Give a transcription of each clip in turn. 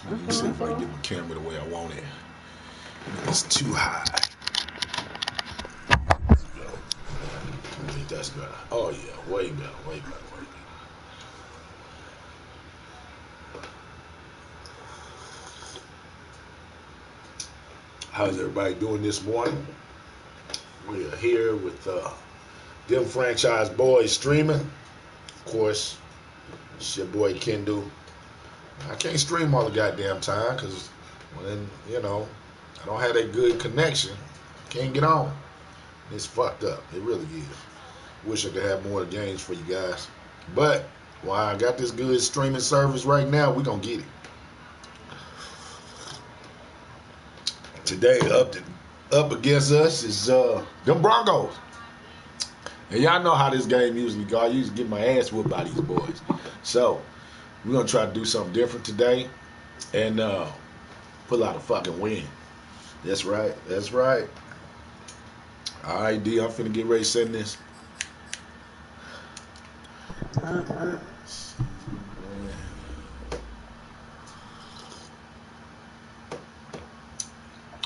Let me see if I can get my camera the way I want it. It's too high. Let's go. I think that's better. Oh yeah, way better, way better, way better. How's everybody doing this morning? We are here with them franchise boys streaming. Of course, it's your boy Kendo. I can't stream all the goddamn time because when, I don't have that good connection. Can't get on. It's fucked up. It really is. Wish I could have more games for you guys. But while I got this good streaming service right now, we gonna get it. Today up against us is them Broncos. And y'all know how this game usually go. I usually get my ass whooped by these boys. So we're gonna try to do something different today and pull out a fucking win. That's right. That's right. All right, D, I'm finna get ready to send this.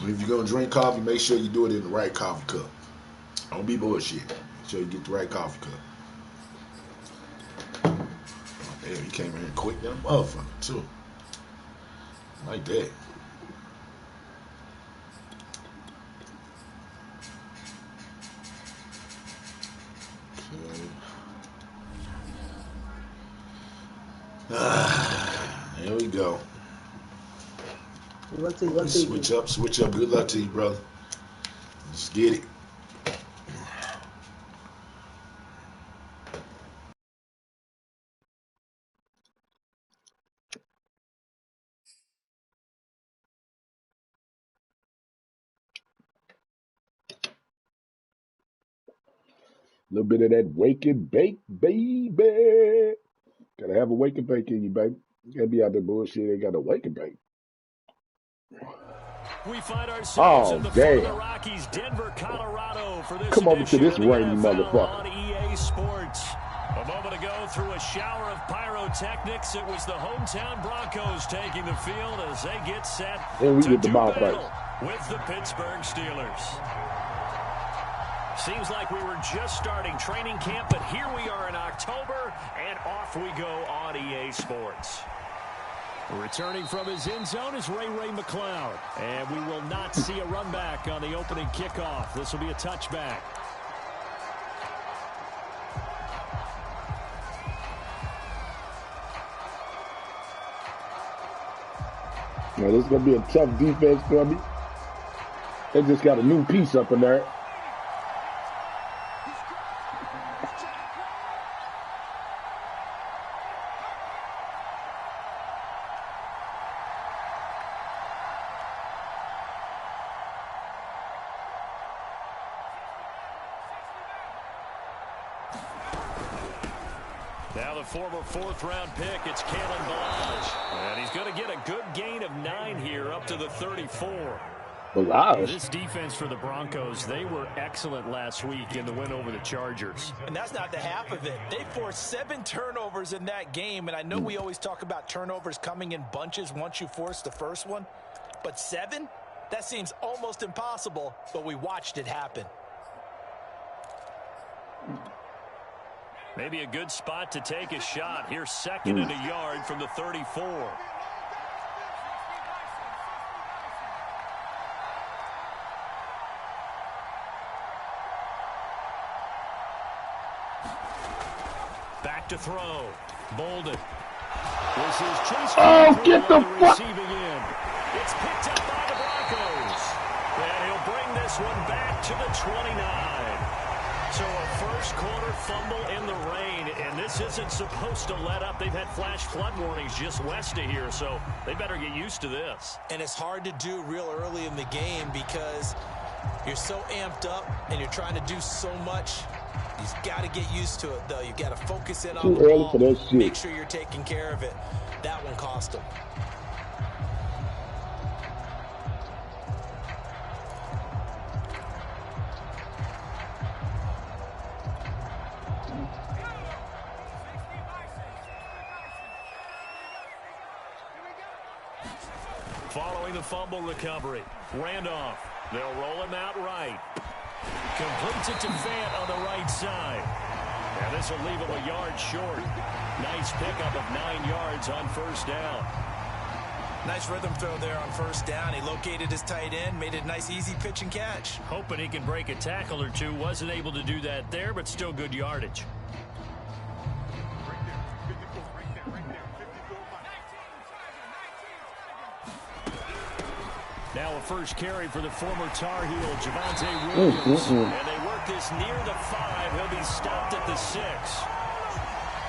If you're gonna drink coffee, make sure you do it in the right coffee cup. Don't be bullshit. Make sure you get the right coffee cup. Damn, he came in here quick, that motherfucker, too. Like that. Okay. Here we go. Switch up. Good luck to you, brother. Let's get it. A little bit of that wake and bake, baby. Gotta have a wake and bake in you, baby. You gotta be out there bullshit. They got a wake and bake. We find ourselves in the damn. Florida Rockies, Denver, Colorado for this Come over to this rainy NFL motherfucker. on EA Sports. A moment ago, through a shower of pyrotechnics, it was the hometown Broncos taking the field as they get set and we to get the do ball battle with the Pittsburgh Steelers. Seems like we were just starting training camp, but here we are in October, and off we go on EA Sports. Returning from his end zone is Ray McLeod. And we will not see a run back on the opening kickoff. This will be a touchback. Now, this is going to be a tough defense for me. They just got a new piece up in there. Now the former fourth-round pick, it's Kalen Ballage. And he's going to get a good gain of 9 here up to the 34. Ballage. This defense for the Broncos, they were excellent last week in the win over the Chargers. And that's not the half of it. They forced 7 turnovers in that game, and I know we always talk about turnovers coming in bunches once you force the first one. But 7? That seems almost impossible, but we watched it happen. Maybe a good spot to take a shot. Here's second and a yard from the 34. Back to throw. Bolden. This is Chase. Oh, get the fuck. Receiving end. It's picked up by the Broncos. And he'll bring this one back to the 29. So a first-quarter fumble in the rain, and this isn't supposed to let up. They've had flash flood warnings just west of here, so they better get used to this. And it's hard to do real early in the game because you're so amped up and you're trying to do so much. You've got to get used to it, though. You've got to focus in on the ball, make sure you're taking care of it. That one cost them. Following the fumble recovery, Randolph. They'll roll him out right. Completes it to Fant on the right side. And this will leave him a yard short. Nice pickup of 9 yards on first down. Nice rhythm throw there on first down. He located his tight end, made it a nice easy pitch and catch. Hoping he can break a tackle or two. Wasn't able to do that there, but still good yardage. Now a first carry for the former Tar Heel, Javonte Williams. And they work this near the 5. He'll be stopped at the 6.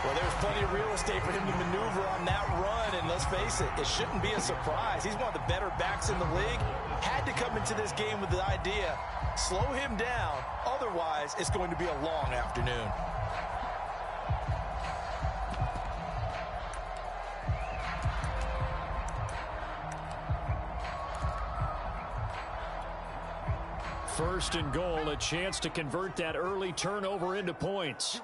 Well, there's plenty of real estate for him to maneuver on that run, and let's face it, it shouldn't be a surprise. He's one of the better backs in the league. Had to come into this game with the idea, slow him down, otherwise it's going to be a long afternoon. First and goal, a chance to convert that early turnover into points.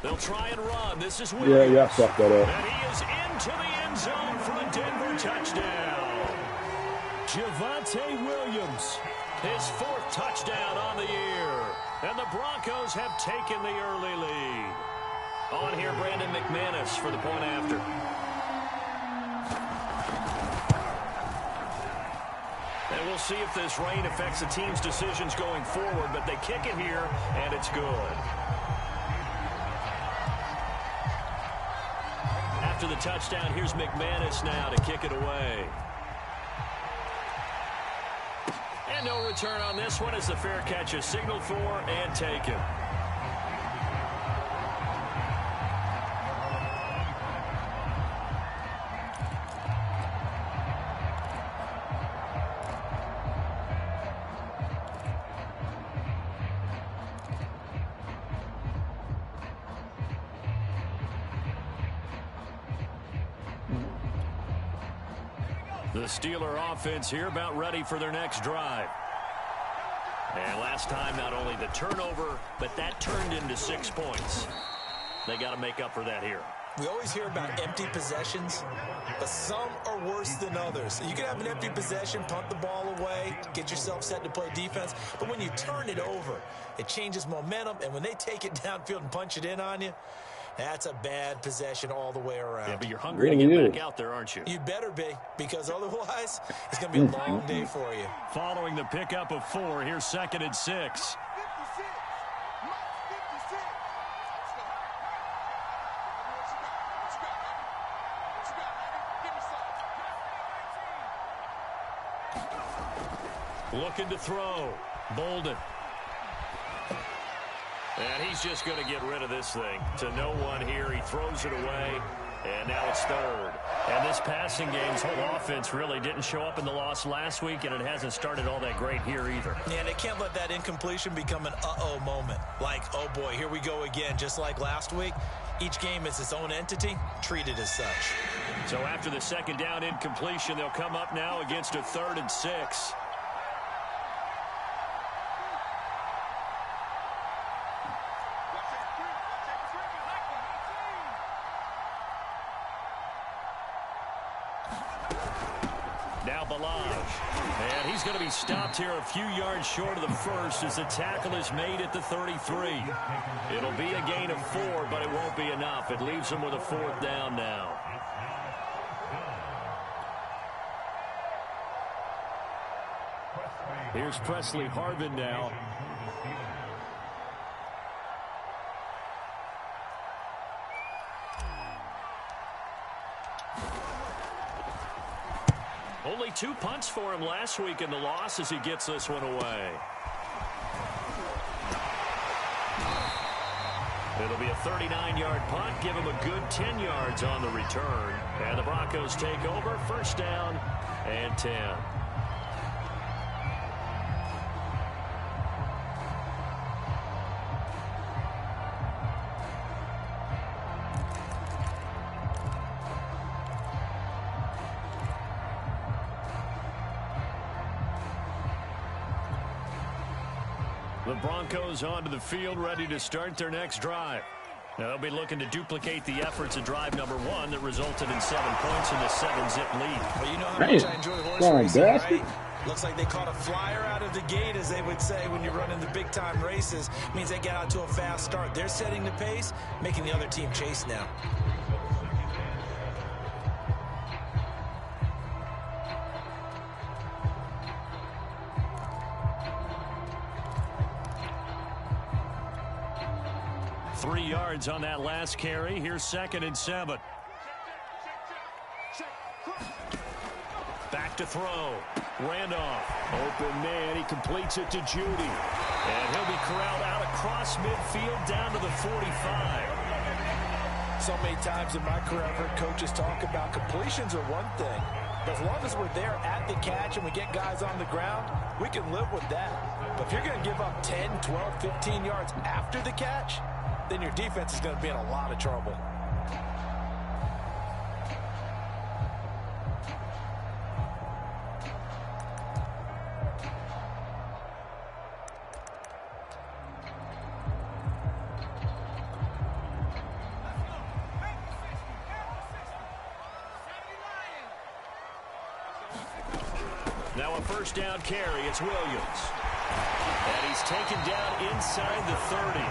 They'll try and run. This is Williams. Yeah, fuck that up. And he is into the end zone for a Denver touchdown. Javonte Williams, his 4th touchdown on the year. And the Broncos have taken the early lead. On here, Brandon McManus for the point after. And we'll see if this rain affects the team's decisions going forward, but they kick it here, and it's good. After the touchdown, here's McManus now to kick it away. And no return on this one as the fair catch is signaled for and taken. The Steeler offense here about ready for their next drive. And last time, not only the turnover, but that turned into 6 points. They got to make up for that here. We always hear about empty possessions, but some are worse than others. You can have an empty possession, punt the ball away, get yourself set to play defense, but when you turn it over, it changes momentum, and when they take it downfield and punch it in on you, that's a bad possession all the way around. Yeah, but you're hungry to get back out there, aren't you? You better be, because otherwise it's going to be a long day for you. Following the pickup of 4, here's 2nd and 6. Looking to throw. Bolden. And he's just going to get rid of this thing. To no one here. He throws it away. And now it's 3rd. And this passing game's whole offense really didn't show up in the loss last week, and it hasn't started all that great here either. Yeah, and they can't let that incompletion become an uh-oh moment. Like, oh boy, here we go again. Just like last week, each game is its own entity, treated as such. So after the 2nd down incompletion, they'll come up now against a 3rd and 6. And he's going to be stopped here a few yards short of the 1st as the tackle is made at the 33. It'll be a gain of 4, but it won't be enough. It leaves him with a 4th down now. Here's Presley Harvin now. Only 2 punts for him last week in the loss as he gets this one away. It'll be a 39-yard punt, give him a good 10 yards on the return. And the Broncos take over, 1st down and 10. The The Broncos onto the field, ready to start their next drive. Now, they'll be looking to duplicate the efforts of drive number 1 that resulted in 7 points in the 7-zip lead. Well, you know how much I enjoy horse racing, right? Looks like they caught a flyer out of the gate, as they would say when you're running the big-time races. Means they get out to a fast start. They're setting the pace, making the other team chase now. Three yards on that last carry. Here's 2nd and 7. Back to throw. Randolph. Open man. He completes it to Judy. And he'll be corralled out across midfield down to the 45. So many times in my career, I've heard coaches talk about completions are one thing. But as long as we're there at the catch and we get guys on the ground, we can live with that. But if you're going to give up 10, 12, 15 yards after the catch, then your defense is going to be in a lot of trouble. Now a first down carry. It's Williams. And he's taken down inside the 30.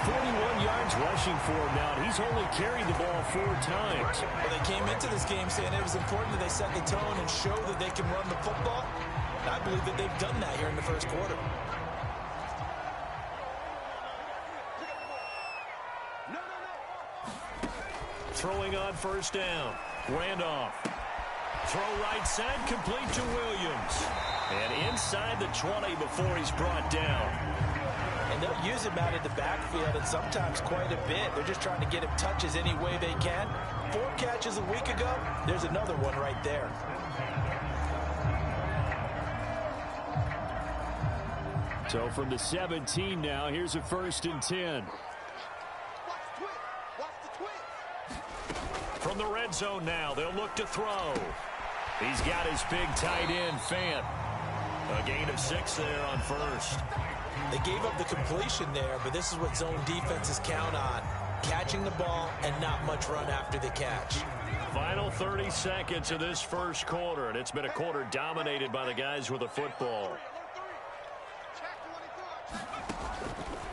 41 yards rushing for him now, and he's only carried the ball 4 times. Well, they came into this game saying it was important that they set the tone and show that they can run the football. And I believe that they've done that here in the first quarter. Throwing on first down. Randolph. Throw right side, complete to Williams. And inside the 20 before he's brought down. And they'll use him out in the backfield, and sometimes quite a bit. They're just trying to get him touches any way they can. 4 catches a week ago. There's another one right there. So from the 17 now, here's a 1st and 10. From the red zone now, they'll look to throw. He's got his big tight end, Fant. A gain of 6 there on first. They gave up the completion there, but this is what zone defenses count on. Catching the ball and not much run after the catch. Final 30 seconds of this first quarter, and it's been a quarter dominated by the guys with the football.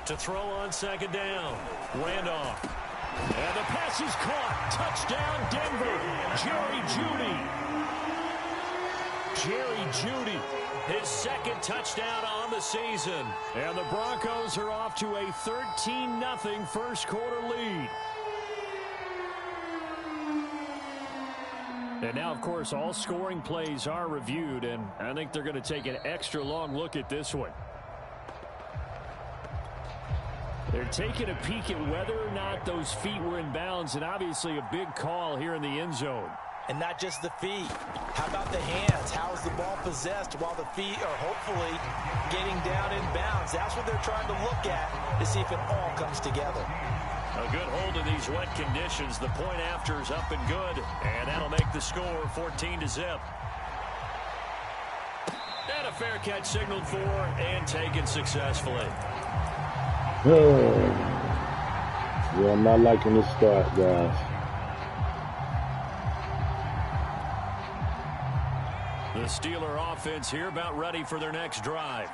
To throw on 2nd down. Randolph. And the pass is caught. Touchdown, Denver. Jerry Judy. His 2nd touchdown on the season. And the Broncos are off to a 13-0 first quarter lead. And now, of course, all scoring plays are reviewed, and I think they're going to take an extra long look at this one. They're taking a peek at whether or not those feet were in bounds, and obviously a big call here in the end zone. And not just the feet. How about the hands? How is the ball possessed while the feet are hopefully getting down in bounds? That's what they're trying to look at to see if it all comes together. A good hold in these wet conditions. The point after is up and good, and that'll make the score 14-0. And a fair catch signaled for and taken successfully. Yeah, I'm not liking this start, guys. The Steeler offense here about ready for their next drive.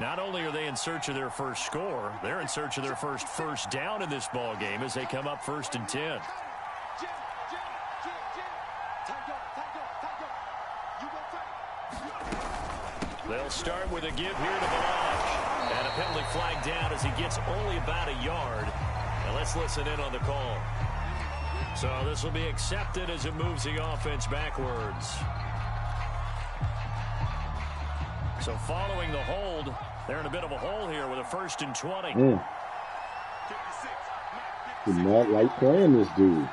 Not only are they in search of their first score, they're in search of their first down in this ball game as they come up 1st and 10. They'll start with a give here to Balaj. And a penalty flag down as he gets only about a yard. Now let's listen in on the call. So this will be accepted as it moves the offense backwards. So following the hold, they're in a bit of a hole here with a 1st and 20. Do not like playing this dude.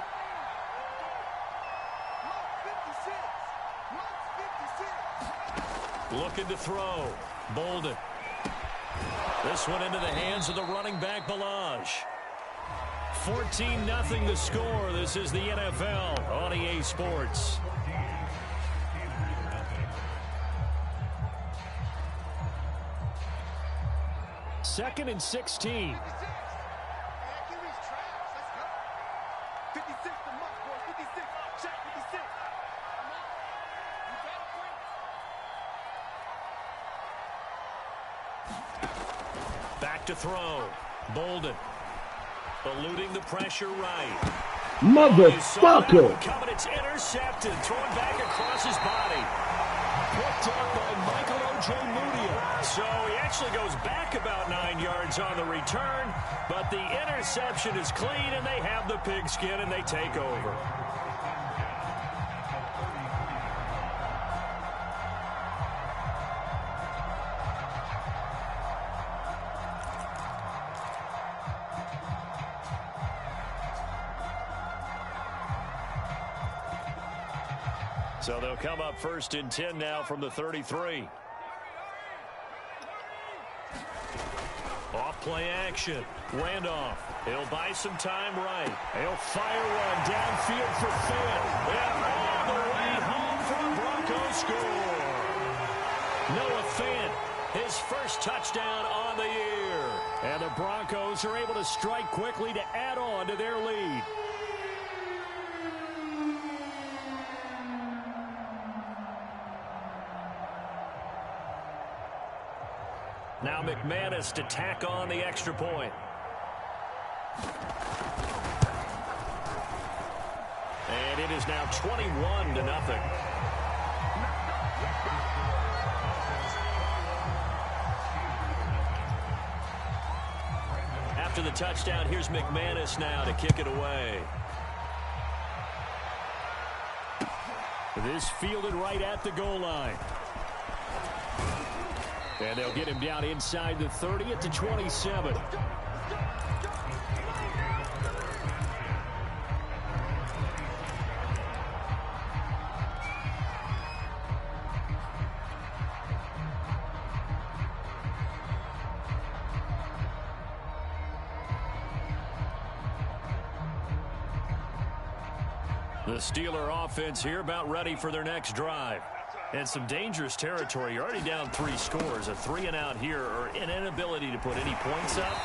Looking to throw. Bolden. This one into the hands of the running back, Balaj. 14-0 the score. This is the NFL on EA Sports. 2nd and 16. Back to throw. Bolden. Eluding the pressure right. Motherfucker! Coming, it's intercepted. Thrown back across his body. Picked up by Michael Ojemudia. So he actually goes back about 9 yards on the return, but the interception is clean, and they have the pigskin, and they take over. So they'll come up 1st and 10 now from the 33. Off play action. Randolph. He'll buy some time right. He'll fire one downfield for Finn. And all the way home for a Bronco score. Noah Finn, his first touchdown on the year. And the Broncos are able to strike quickly to add on to their lead. Now McManus to tack on the extra point. And it is now 21-0. After the touchdown, here's McManus now to kick it away. This fielded right at the goal line. And they'll get him down inside the 30 at the 27. The Steeler offense here about ready for their next drive. And some dangerous territory. You're already down 3 scores. A 3 and out here, or an inability to put any points up.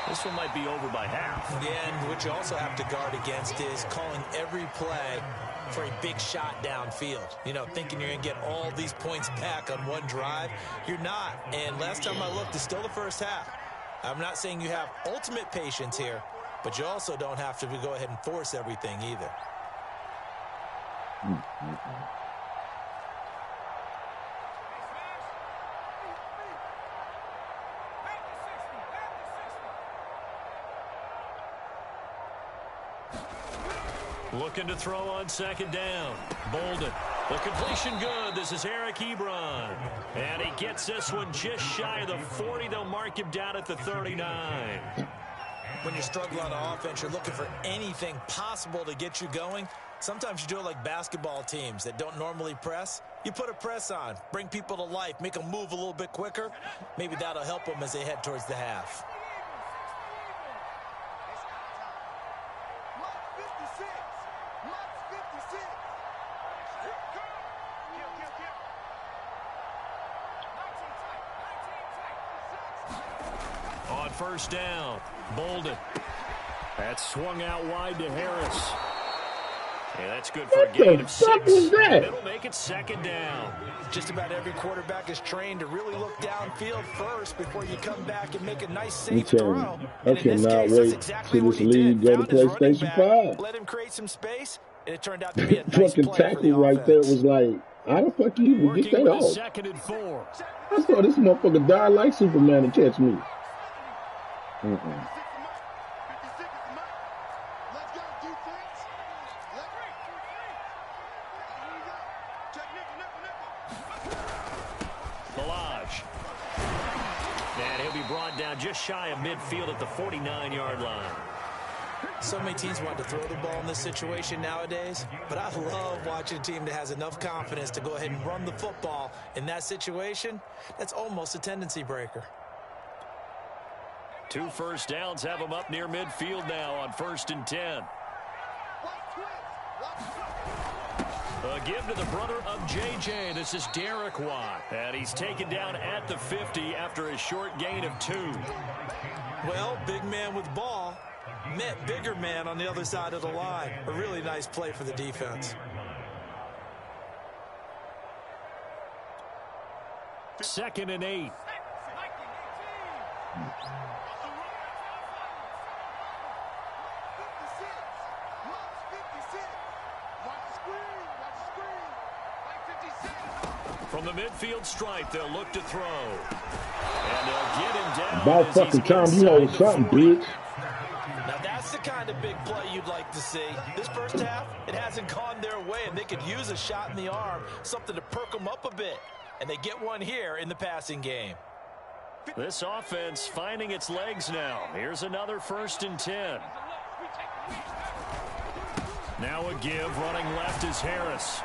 This one might be over by half. Yeah, and what you also have to guard against is calling every play for a big shot downfield. You know, thinking you're going to get all these points back on one drive. You're not. And last time I looked, it's still the first half. I'm not saying you have ultimate patience here, but you also don't have to go ahead and force everything either. Looking to throw on 2nd down. Bolden. The completion good. This is Eric Ebron. And he gets this one just shy of the 40. They'll mark him down at the 39. When you're struggling on offense, you're looking for anything possible to get you going. Sometimes you do it like basketball teams that don't normally press. You put a press on, bring people to life, make them move a little bit quicker. Maybe that'll help them as they head towards the half. On 1st down, Bolden. That's swung out wide to Harris. Yeah, that's good for a gain of 6. It'll make it 2nd down. Just about every quarterback is trained to really look downfield first before you come back and make a nice safe throw. I cannot wait till this league go to PlayStation 5. Let him create some space, and it turned out to be a nice fucking tackle right there was like, how the fuck you even get that off? 2nd and 4. I saw this motherfucker die like Superman to catch me. And he'll be brought down just shy of midfield at the 49-yard line. So many teams want to throw the ball in this situation nowadays, but I love watching a team that has enough confidence to go ahead and run the football in that situation. That's almost a tendency breaker. 2 first downs have them up near midfield now on 1st and 10. A give to the brother of J.J. This is Derek Watt. And he's taken down at the 50 after a short gain of 2. Well, big man with ball met bigger man on the other side of the line. A really nice play for the defense. Second and 8. From the midfield stripe, they'll look to throw. And they'll get him down. About fucking time you hold something, bitch. Now that's the kind of big play you'd like to see. This first half, it hasn't gone their way, and they could use a shot in the arm, something to perk them up a bit. And they get one here in the passing game. This offense finding its legs now. Here's another 1st and 10. Now a give. Running left is Harris.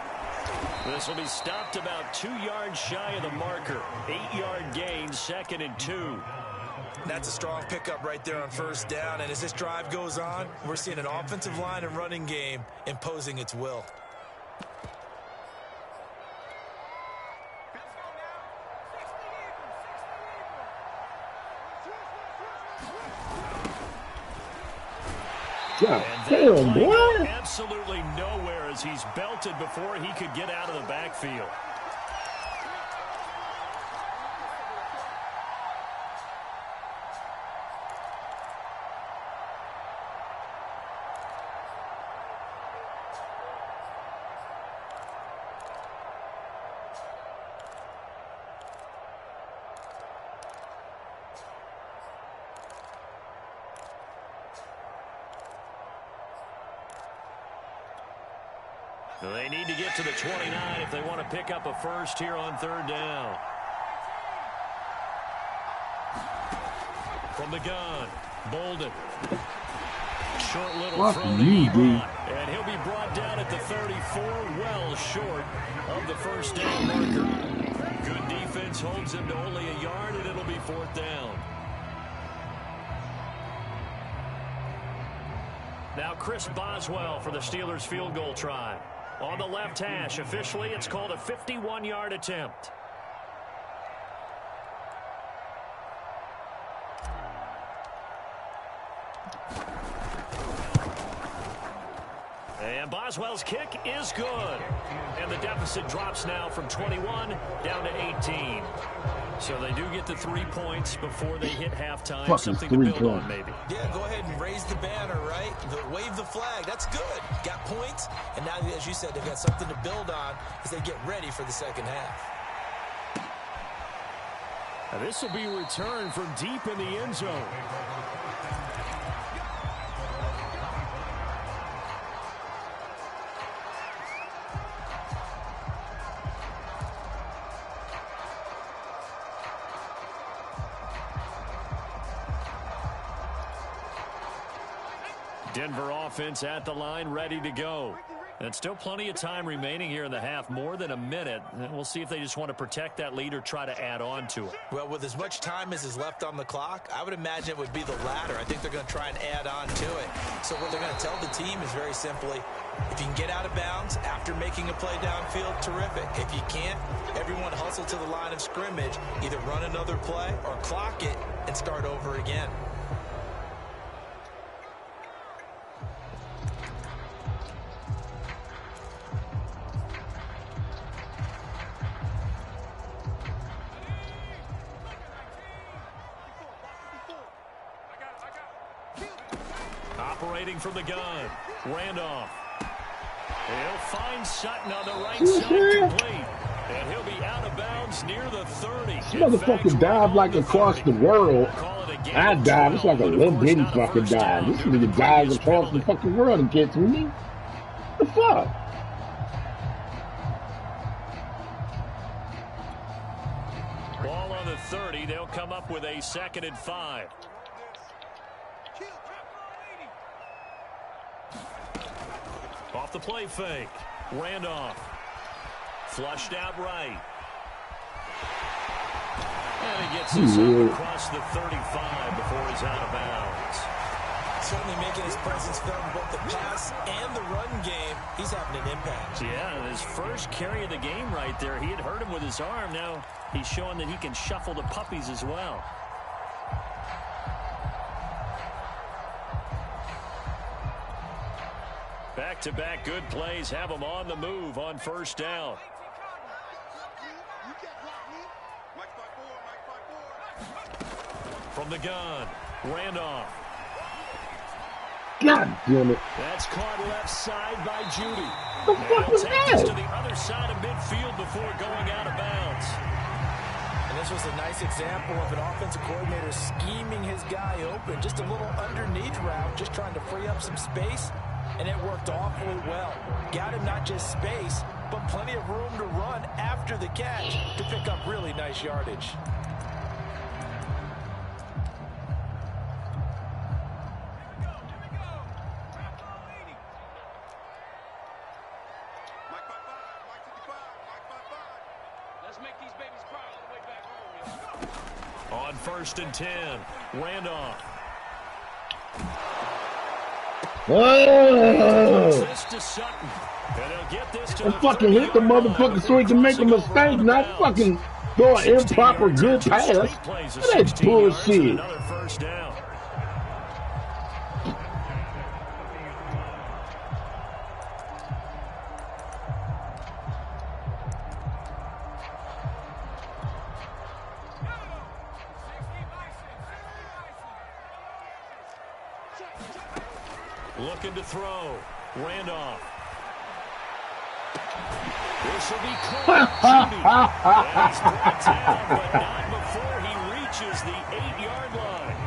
This will be stopped about 2 yards shy of the marker. 8-yard gain, 2nd and 2. That's a strong pickup right there on 1st down. And as this drive goes on, we're seeing an offensive line and running game imposing its will. God damn, boy. Absolutely nowhere as he's belted before he could get out of the backfield. They need to get to the 29 if they want to pick up a first here on 3rd down. From the gun, Bolden. Short little throw to Ebron. And he'll be brought down at the 34, well short of the 1st down marker. Good defense holds him to only a yard, and it'll be 4th down. Now Chris Boswell for the Steelers field goal try. On the left hash, officially it's called a 51-yard attempt. And Boswell's kick is good. And the deficit drops now from 21 down to 18. So they do get the 3 points before they hit halftime. Fucking something to build on, maybe. Yeah, go ahead and raise the banner, right? Wave the flag. That's good. Got points. And now, as you said, they've got something to build on as they get ready for the second half. Now this will be returned from deep in the end zone. Denver offense at the line, ready to go. And still plenty of time remaining here in the half, more than a minute. And we'll see if they just want to protect that lead or try to add on to it. Well, with as much time as is left on the clock, I would imagine it would be the latter. I think they're going to try and add on to it. So what they're going to tell the team is very simply, if you can get out of bounds after making a play downfield, terrific. If you can't, everyone hustle to the line of scrimmage, either run another play or clock it and start over again. Operating from the gun, Randolph. He'll find Sutton on the right side, complete. And he'll be out of bounds near the 30. This motherfucker dive like across the world. I dive. It's like a little bitty fucking dive. This nigga dives across the fucking world and gets me. What the fuck? Ball on the 30. They'll come up with a 2nd and 5. Off the play fake. Randolph. Flushed out right. And he gets this up across the 35 before he's out of bounds. certainly making his presence felt in both the pass and the run game. He's having an impact. Yeah, his first carry of the game right there. He had hurt him with his arm. Now he's showing that he can shuffle the puppies as well. Back-to-back good plays have him on the move on first down. From the gun, Randolph. God damn it. That's caught left side by Judy. The fuck was Take this that? to the other side of midfield before going out of bounds. And this was a nice example of an offensive coordinator scheming his guy open. Just a little underneath route, just trying to free up some space. And it worked awfully well. Got him not just space, but plenty of room to run after the catch to pick up really nice yardage. Let's make these babies cry on the way back home. On 1st and 10, Randolph. Oh! This to Sutton. And he'll get this to I fucking hit the motherfucker so he can make a mistake, not fucking throw an improper good pass. That's bullshit. Another first down. Looking to throw. Randolph. This will be caught. He's brought down, but not before he reaches the 8-yard line.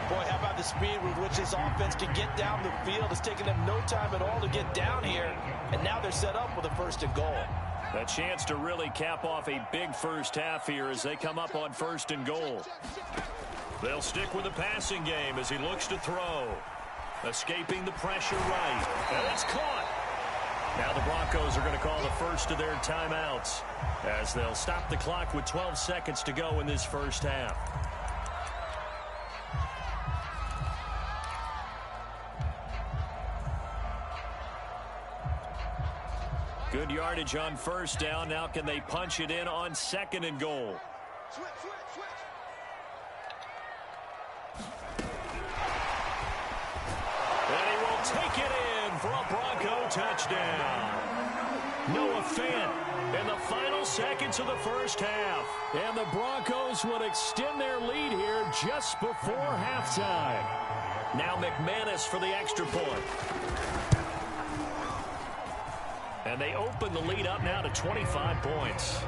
Boy, how about the speed with which this offense can get down the field? It's taken them no time at all to get down here, and now they're set up with a 1st and goal. A chance to really cap off a big first half here as they come up on 1st and goal. They'll stick with the passing game as he looks to throw. Escaping the pressure right. And it's caught. Now the Broncos are going to call the first of their timeouts as they'll stop the clock with 12 seconds to go in this first half. Good yardage on first down. Now can they punch it in on 2nd and goal? Switch. And he will take it in for a Bronco touchdown. Noah Fant in the final seconds of the first half. And the Broncos would extend their lead here just before halftime. Now McManus for the extra point. And they open the lead up now to 25 points.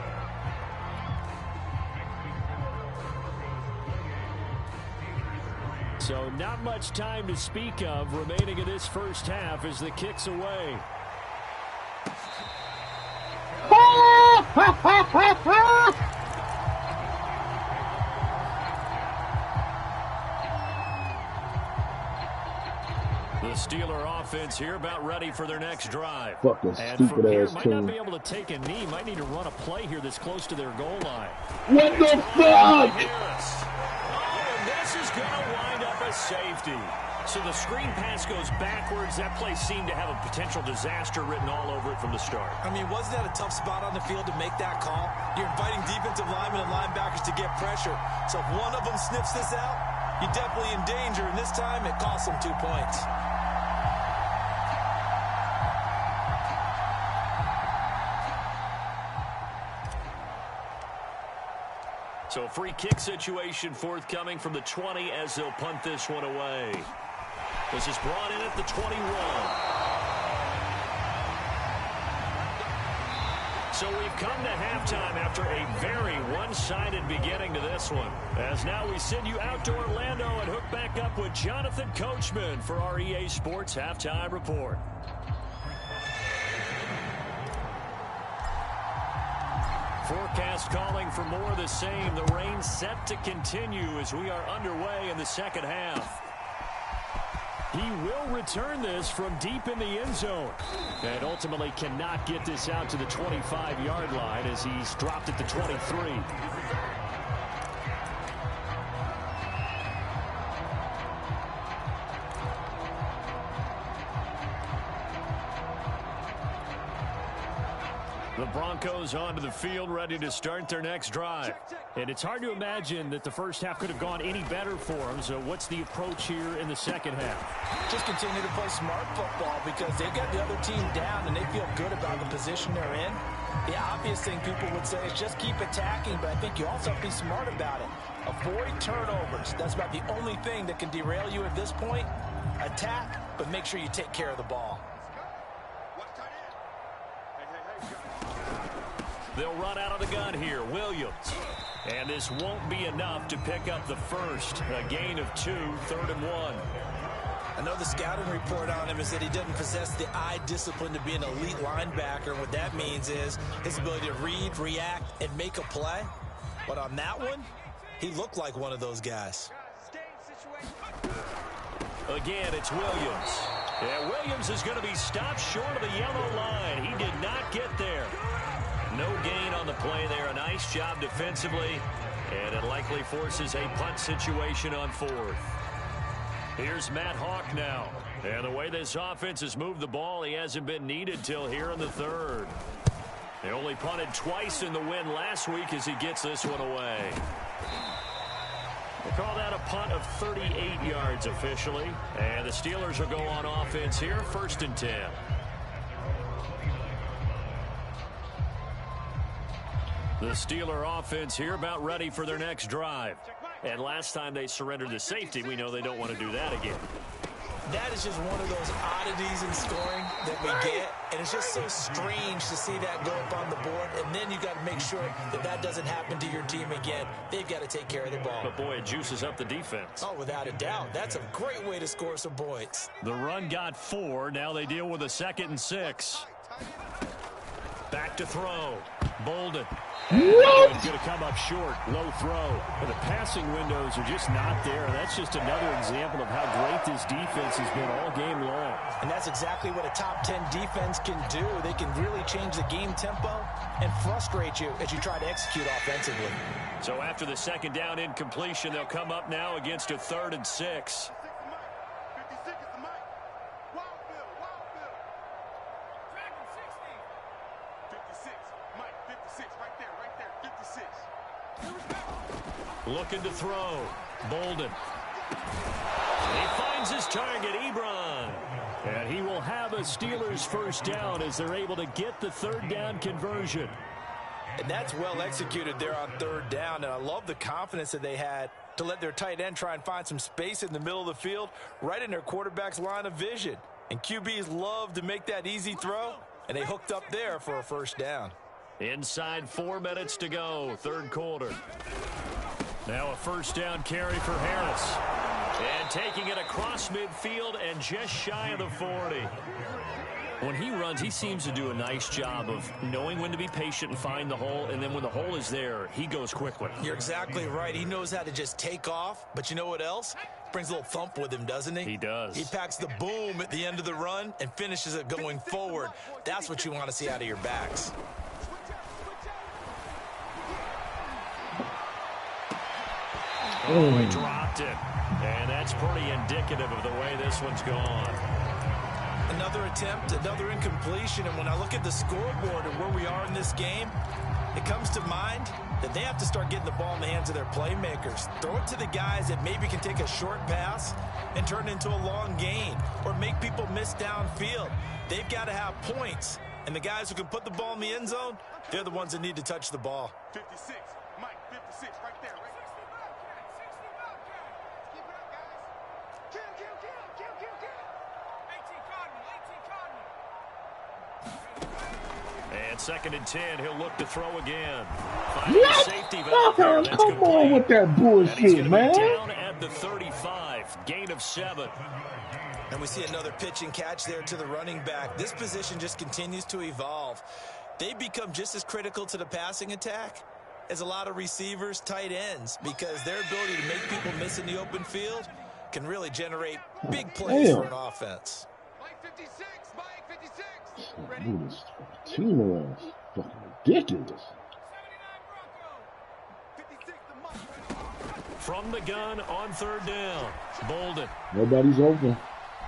So not much time to speak of remaining in this first half as the kick's away. The Steeler offense here about ready for their next drive. Fucking And from here, stupid-ass might not team. be able to take a knee. Might need to run a play here this close to their goal line. What the fuck? Harris. Oh, and this is going to wind up a safety. So the screen pass goes backwards. That play seemed to have a potential disaster written all over it from the start. I mean, wasn't that a tough spot on the field to make that call? You're inviting defensive linemen and linebackers to get pressure. So if one of them sniffs this out, you're definitely in danger. And this time, it costs them 2 points. So free kick situation forthcoming from the 20 as they'll punt this one away. This is brought in at the 21. So we've come to halftime after a very one-sided beginning to this one. As now we send you out to Orlando and hook back up with Jonathan Coachman for our EA Sports Halftime Report. Forecast calling for more of the same. The rain set to continue as we are underway in the second half. He will return this from deep in the end zone. And ultimately cannot get this out to the 25-yard line as he's dropped at the 23. The Broncos onto the field, ready to start their next drive. And it's hard to imagine that the first half could have gone any better for them. So what's the approach here in the second half? Just continue to play smart football because they've got the other team down and they feel good about the position they're in. The obvious thing people would say is just keep attacking, but I think you also have to be smart about it. Avoid turnovers. That's about the only thing that can derail you at this point. Attack, but make sure you take care of the ball. They'll run out of the gun here. Williams. And this won't be enough to pick up the first. A gain of 2, 3rd and 1. I know the scouting report on him is that he doesn't possess the eye discipline to be an elite linebacker. And what that means is his ability to read, react, and make a play. But on that one, he looked like one of those guys. Again, it's Williams. Yeah, Williams is going to be stopped short of the yellow line. He did not get there. No gain on the play there. A nice job defensively. And it likely forces a punt situation on 4th. Here's Matt Hawk now. And the way this offense has moved the ball, he hasn't been needed till here in the 3rd. They only punted twice in the win last week as he gets this one away. We'll call that a punt of 38 yards officially. And the Steelers will go on offense here, 1st and 10. The Steeler offense here about ready for their next drive. And last time they surrendered the safety, we know they don't want to do that again. That is just one of those oddities in scoring that we get. And it's just so strange to see that go up on the board. And then you got to make sure that that doesn't happen to your team again. They've got to take care of the ball. But, boy, it juices up the defense. Oh, without a doubt. That's a great way to score some points. The run got 4. Now they deal with a 2nd and 6. Back to throw. Bolden. Going to come up short. Low throw. But the passing windows are just not there. That's just another example of how great this defense has been all game long. And that's exactly what a top 10 defense can do. They can really change the game tempo and frustrate you as you try to execute offensively. So after the 2nd down incompletion, they'll come up now against a 3rd and 6. Looking to throw. Bolden. He finds his target, Ebron. And he will have a Steelers 1st down as they're able to get the 3rd down conversion. And that's well executed there on 3rd down. And I love the confidence that they had to let their tight end try and find some space in the middle of the field, right in their quarterback's line of vision. And QBs love to make that easy throw, and they hooked up there for a 1st down. Inside 4 minutes to go, 3rd quarter. Now a 1st down carry for Harris. And taking it across midfield and just shy of the 40. When he runs, he seems to do a nice job of knowing when to be patient and find the hole. And then when the hole is there, he goes quickly. You're exactly right. He knows how to just take off. But you know what else? Brings a little thump with him, doesn't he? He does. He packs the boom at the end of the run and finishes it going forward. That's what you want to see out of your backs. Oh, he dropped it. And that's pretty indicative of the way this one's gone. Another attempt, another incompletion. And when I look at the scoreboard and where we are in this game, it comes to mind that they have to start getting the ball in the hands of their playmakers. Throw it to the guys that maybe can take a short pass and turn it into a long gain or make people miss downfield. They've got to have points. And the guys who can put the ball in the end zone, they're the ones that need to touch the ball. 56, Mike, 56, right there, right there. And 2nd and 10, he'll look to throw again. What? Safety valve there. That's Come complete. on with that And he's bullshit, gonna man. be down at the 35, gain of 7. And we see another pitch and catch there to the running back. This position just continues to evolve. They become just as critical to the passing attack as a lot of receivers, tight ends, because their ability to make people miss in the open field can really generate big plays for an offense. Mike 56, Mike 56. Dude, this team is fucking ridiculous. 56 to Mike. From the gun on 3rd down. Bolden. Nobody's open.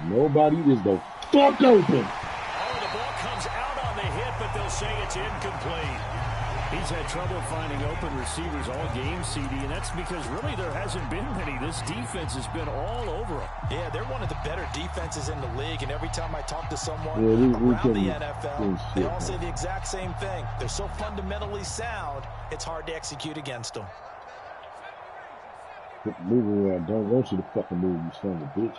Nobody is the fuck open. Oh, the ball comes out on the hit, but they'll say it's incomplete. He's had trouble finding open receivers all game, CD, and that's because really there hasn't been many. This defense has been all over him. Yeah, they're one of the better defenses in the league, and every time I talk to someone around the NFL, they all say the exact same thing. They're so fundamentally sound, it's hard to execute against them. Move around. Don't want you to fucking move, you son of a bitch.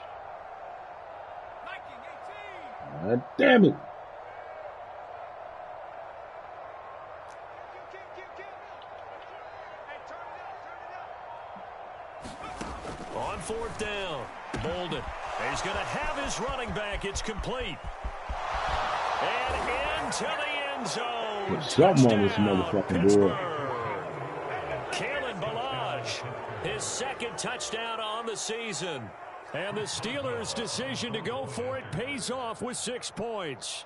God damn it. On fourth down, Bolden. He's going to have his running back. It's complete. And into the end zone. There's something on this motherfucking board. Kalen Ballage, his second touchdown on the season. And the Steelers' decision to go for it pays off with 6 points.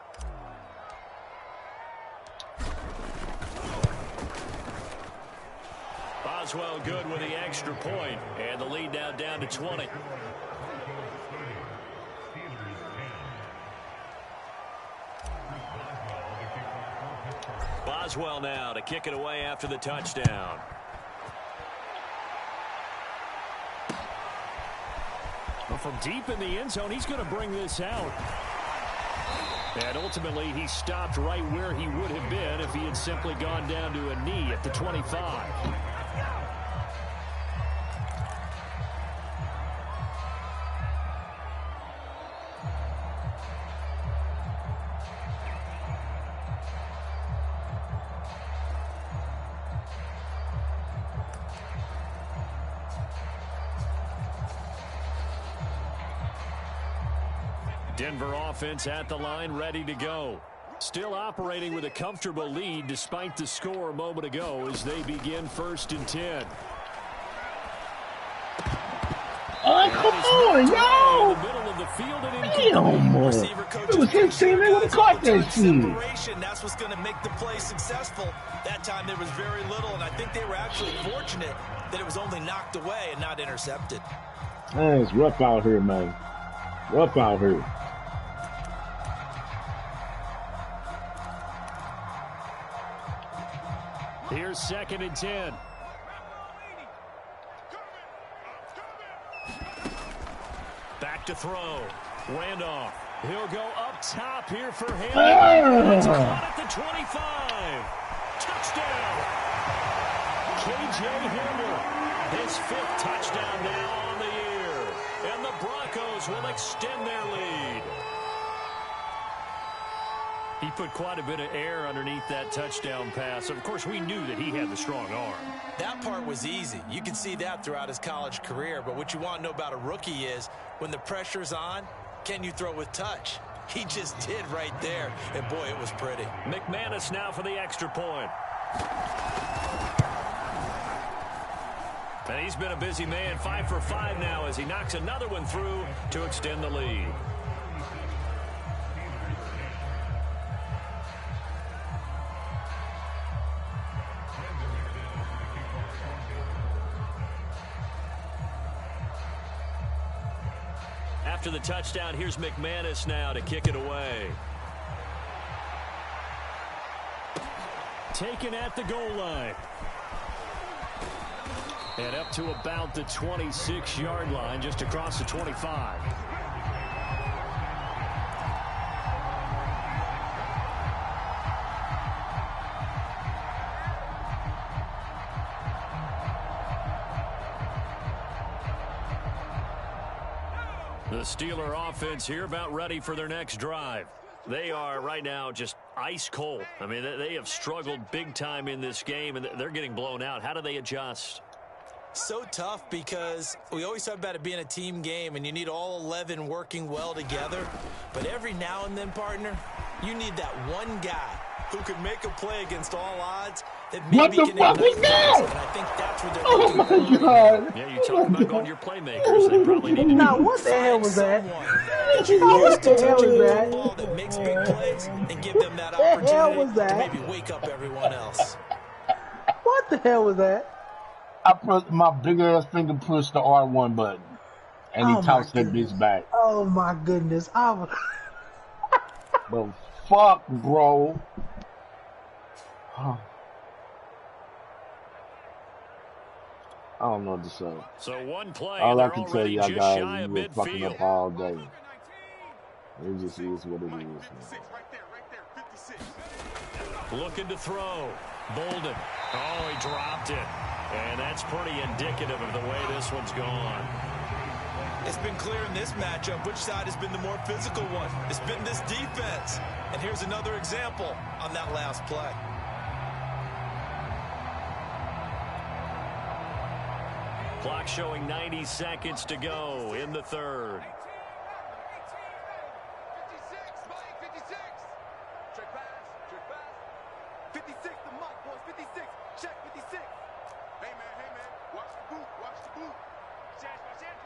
Boswell good with the extra point, and the lead now down to 20. Boswell now to kick it away after the touchdown. Well, from deep in the end zone, he's going to bring this out. And ultimately, he stopped right where he would have been if he had simply gone down to a knee at the 25. Denver offense at the line, ready to go. Still operating with a comfortable lead despite the score a moment ago as they begin 1st and 10. Oh, come on, yo! In the middle of the field and damn, Receiver it was his team. They would have caught that shit. That's what's going to make the play successful. That time there was very little, and I think they were actually fortunate that it was only knocked away and not intercepted. Man, it's rough out here, man. Rough out here. Here's 2nd and 10. Back to throw. Randolph. He'll go up top here for him. It's caught at the 25. Touchdown. K.J. Hamler. His 5th touchdown now on the year. And the Broncos will extend their lead. He put quite a bit of air underneath that touchdown pass. Of course, we knew that he had the strong arm. That part was easy. You can see that throughout his college career. But what you want to know about a rookie is when the pressure's on, can you throw with touch? He just did right there. And, boy, it was pretty. McManus now for the extra point. And he's been a busy man, 5 for 5 now as he knocks another one through to extend the lead. After the touchdown, here's McManus now to kick it away. Taken at the goal line. And up to about the 26-yard line, just across the 25. The Steeler offense here about ready for their next drive. They are right now just ice cold. I mean, they have struggled big time in this game, and they're getting blown out. How do they adjust? So tough because we always talk about it being a team game, and you need all 11 working well together. But every now and then, partner, you need that one guy who can make a play against all odds. That maybe what the fuck is that? And I think that's what they're oh my for. God. Yeah, you talk about going to your playmakers. They probably need to Now, do what the hell was that? What the hell was that? Ball that makes big plays and give them that The hell was opportunity that? to maybe wake up everyone else. What the hell was that? I pressed my big ass finger pushed the R1 button. And he Oh, my tossed that goodness. bitch back. Oh my goodness. I was... But fuck, bro. I don't know what to say. So one play, All and I they're can tell already y'all just guys shy is of you been fucking midfield. up all day. It just is what it Mike, is, 56, man. right there, 56. Looking to throw. Bolden. Oh, he dropped it. And that's pretty indicative of the way this one's gone. It's been clear in this matchup which side has been the more physical one. It's been this defense. And here's another example on that last play. Clock showing 90 seconds to go in the third. 56, Mike, 56. Check pass, 56, the Mike, boys, 56. Check 56. Hey, man, watch the boot, watch the boot. Watch it.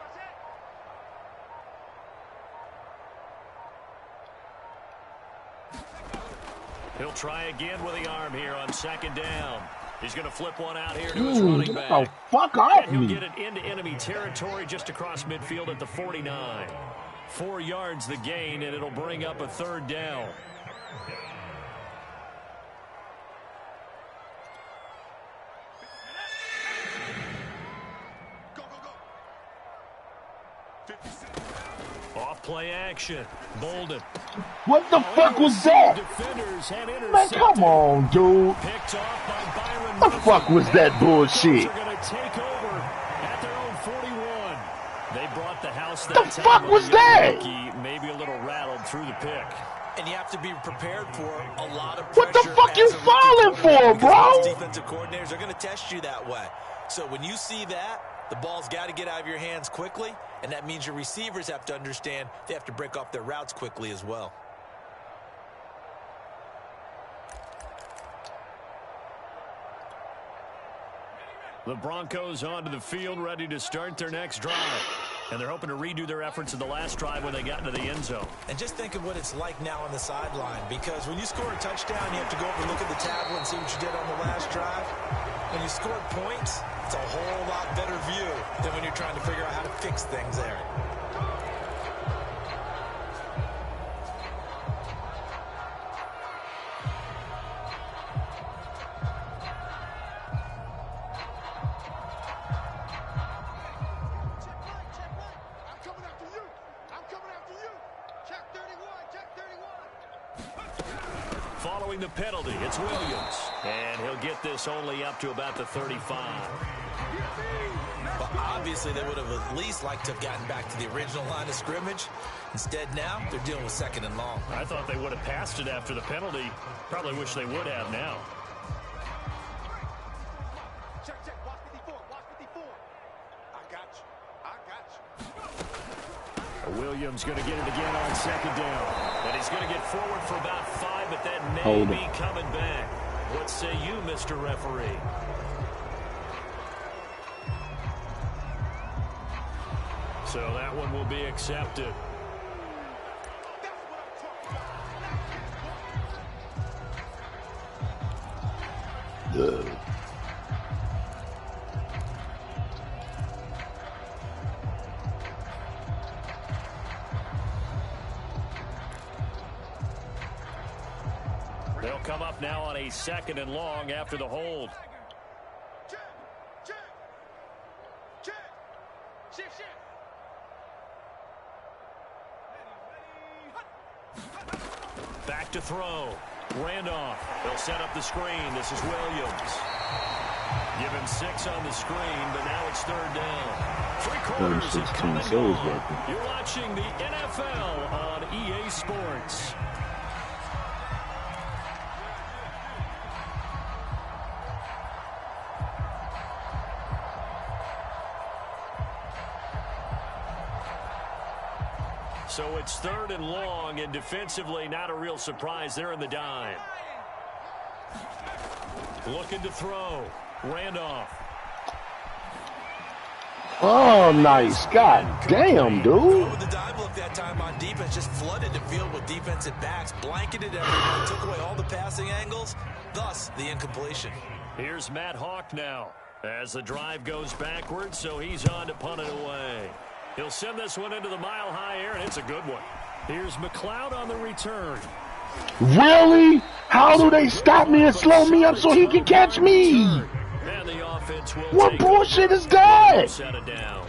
He'll try again with the arm here on second down. He's going to flip one out here to his running back. Oh, fuck off And he'll me. get it into enemy territory just across midfield at the 49. 4 yards the gain, and it'll bring up a third down. Go. 56. Off play action. Bolden. What the fuck was that? Defenders had Man, intercepted. come on, dude. Picked off by Byron The Murphy. fuck was that bullshit? They're going to take over at their own 41. They brought the house that The time fuck on was the that? rookie, maybe a little rattled through the pick. And you have to be prepared for a lot of What the pressure fuck you as a rookie falling quarterback, for, bro? because most defensive coordinators are going to test you that way. So when you see that, the ball's got to get out of your hands quickly, and that means your receivers have to understand they have to break off their routes quickly as well. The Broncos onto the field, ready to start their next drive. And they're hoping to redo their efforts in the last drive when they got into the end zone. And just think of what it's like now on the sideline, because when you score a touchdown, you have to go over and look at the tablet and see what you did on the last drive. When you scored points, it's a whole lot better view than when you're trying to figure out how to fix things there. Following the penalty, it's Williams. And he'll get this only up to about the 35. But obviously, they would have at least liked to have gotten back to the original line of scrimmage. Instead, now, they're dealing with second and long. I thought they would have passed it after the penalty. Probably wish they would have now. Check, watch 54. I got you. Williams going to get it again on second down. And he's going to get forward for about 5, but that may Hold be it. coming back. What say you, Mr. Referee? So that one will be accepted. Ugh. They'll come up now on a second and long after the hold. Shift. Back to throw. Randolph. They'll set up the screen. This is Williams. Give him 6 on the screen, but now it's third down. 3 quarters have come and gone. You're watching the NFL on EA Sports. So it's third and long, and defensively not a real surprise. They're in the dime. Looking to throw. Randolph. Oh, nice. God damn, dude. With the dime look that time on defense, just flooded the field with defensive backs, blanketed everyone, took away all the passing angles, thus the incompletion. Here's Matt Hawk now as the drive goes backwards, so he's on to punt it away. He'll send this one into the mile-high air, and it's a good one. Here's McLeod on the return. Really? How do they stop me and slow me up so he can catch me? And the offense will What bullshit is that? set of downs.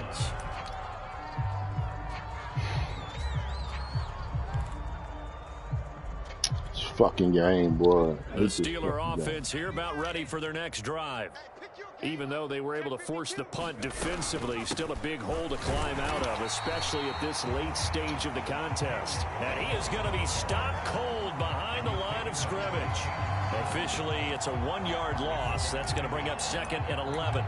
It's fucking game, boy. The Steeler offense here about ready for their next drive. Even though they were able to force the punt defensively, still a big hole to climb out of, especially at this late stage of the contest. And he is going to be stopped cold behind the line of scrimmage. Officially, it's a 1-yard loss. That's going to bring up 2nd and 11.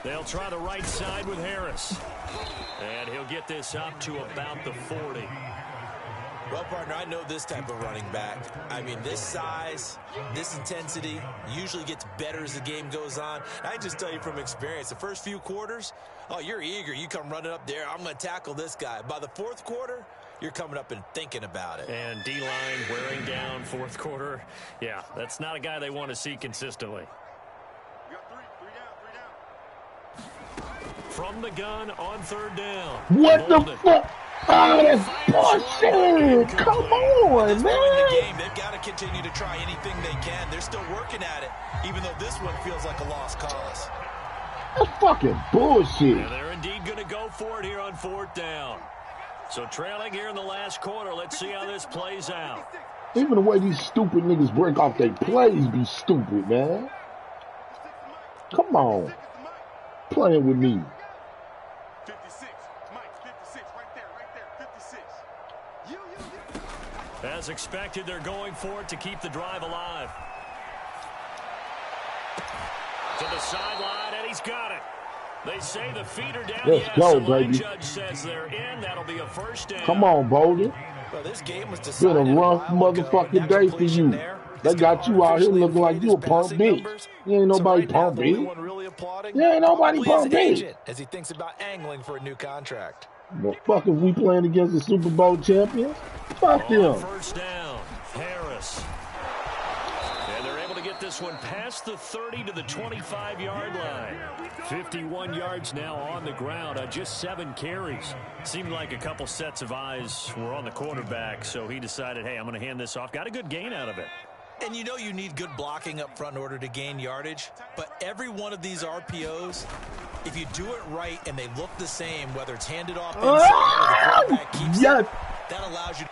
They'll try the right side with Harris. And he'll get this up to about the 40. Well, partner, I know this type of running back. I mean, this size, this intensity usually gets better as the game goes on. I can just tell you from experience, the first few quarters, oh, you're eager. You come running up there, I'm going to tackle this guy. By the 4th quarter, you're coming up and thinking about it. And D-line wearing down 4th quarter. Yeah, that's not a guy they want to see consistently. From the gun on 3rd down. What the fuck? Oh, that's bullshit. Come on, man. They've got to continue to try anything they can. They're still working at it, even though this one feels like a lost cause. That's fucking bullshit. And they're indeed going to go for it here on 4th down. So trailing here in the last quarter. Let's see how this plays out. Even the way these stupid niggas break off their plays be stupid, man. Come on. Playing with me. As expected, they're going for it to keep the drive alive. To the sideline, and he's got it. They say the feet are down. Let's go, baby. Judge says they're in. That'll be a 1st down. Come on, Bolden. Well, this game was been a rough motherfucking day for you. They got you out here looking like you a pump bitch. You ain't nobody pump bitch. You ain't nobody pump bitch. As he thinks about angling for a new contract. The fuck if we playing against the Super Bowl champions? Fuck them. 1st down, Harris. And they're able to get this one past the 30 to the 25-yard line. 51 yards now on the ground on just 7 carries. Seemed like a couple sets of eyes were on the quarterback, so he decided, hey, I'm going to hand this off. Got a good gain out of it. And you know you need good blocking up front in order to gain yardage, but every one of these RPOs, if you do it right and they look the same, whether it's handed off inside or the quarterback keeps it, that allows you to...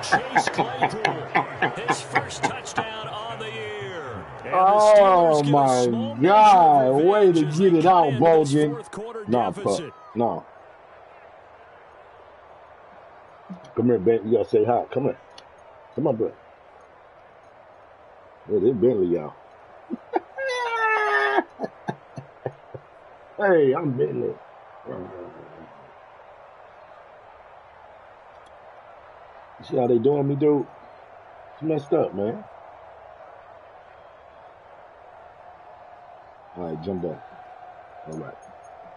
Chase Claypool, his first touchdown on the year. Oh, my God. Way to get it out, Bolden. No. Come here, Ben. You got to say hi. Come here. Come on, bro. Yeah, this Bentley, y'all. Hey, I'm Bentley. You see how they doing me, dude? It's messed up, man. All right, jump back. All right.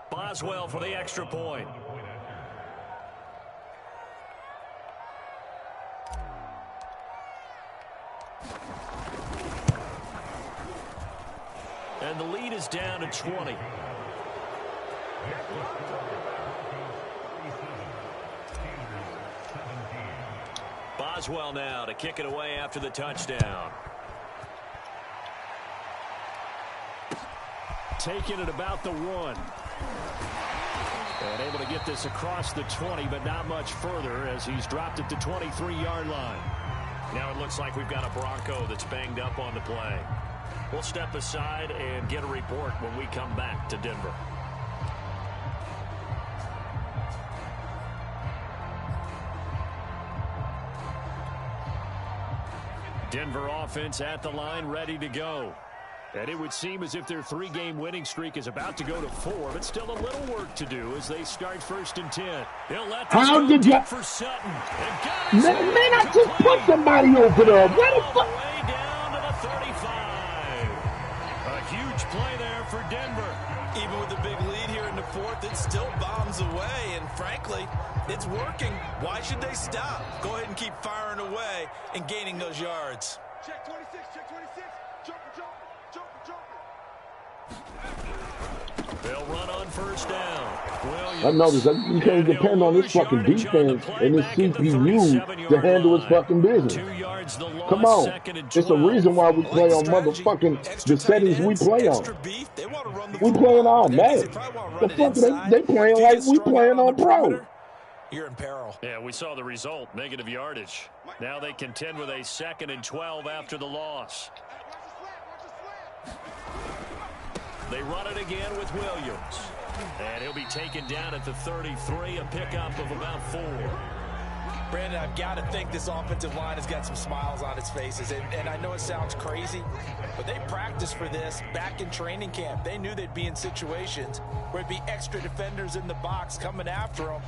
Boswell for the extra point. And the lead is down to 20. Boswell now to kick it away after the touchdown. Taking it about the 1. And able to get this across the 20, but not much further as he's dropped at the 23-yard line. Now it looks like we've got a Bronco that's banged up on the play. We'll step aside and get a report when we come back to Denver. Denver offense at the line, ready to go. And it would seem as if their 3-game winning streak is about to go to 4, but still a little work to do as they start 1st and 10. He'll let this go deep for Sutton. Man, I just put somebody over there. What the fuck? Way down to the 35. A huge play there for Denver. Even with the big lead here in the 4th, it still bombs away, and frankly, it's working. Why should they stop? Go ahead and keep firing away and gaining those yards. Check 26, check 26. Jumper. They'll run on first down. Williams. I noticed that you can't depend on this fucking defense and this CPU to handle its fucking business. Come on. It's a reason why we play on motherfucking the settings we play on. We playing all Madden. The fuck they playing like we playing on Pro. You're in peril. Yeah, we saw the result. Negative yardage. Now they contend with a 2nd and 12 after the loss. They run it again with Williams. And he'll be taken down at the 33, a pickup of about 4. Brandon, I've got to think this offensive line has got some smiles on its faces. And I know it sounds crazy, but they practiced for this back in training camp. They knew they'd be in situations where it'd be extra defenders in the box coming after them,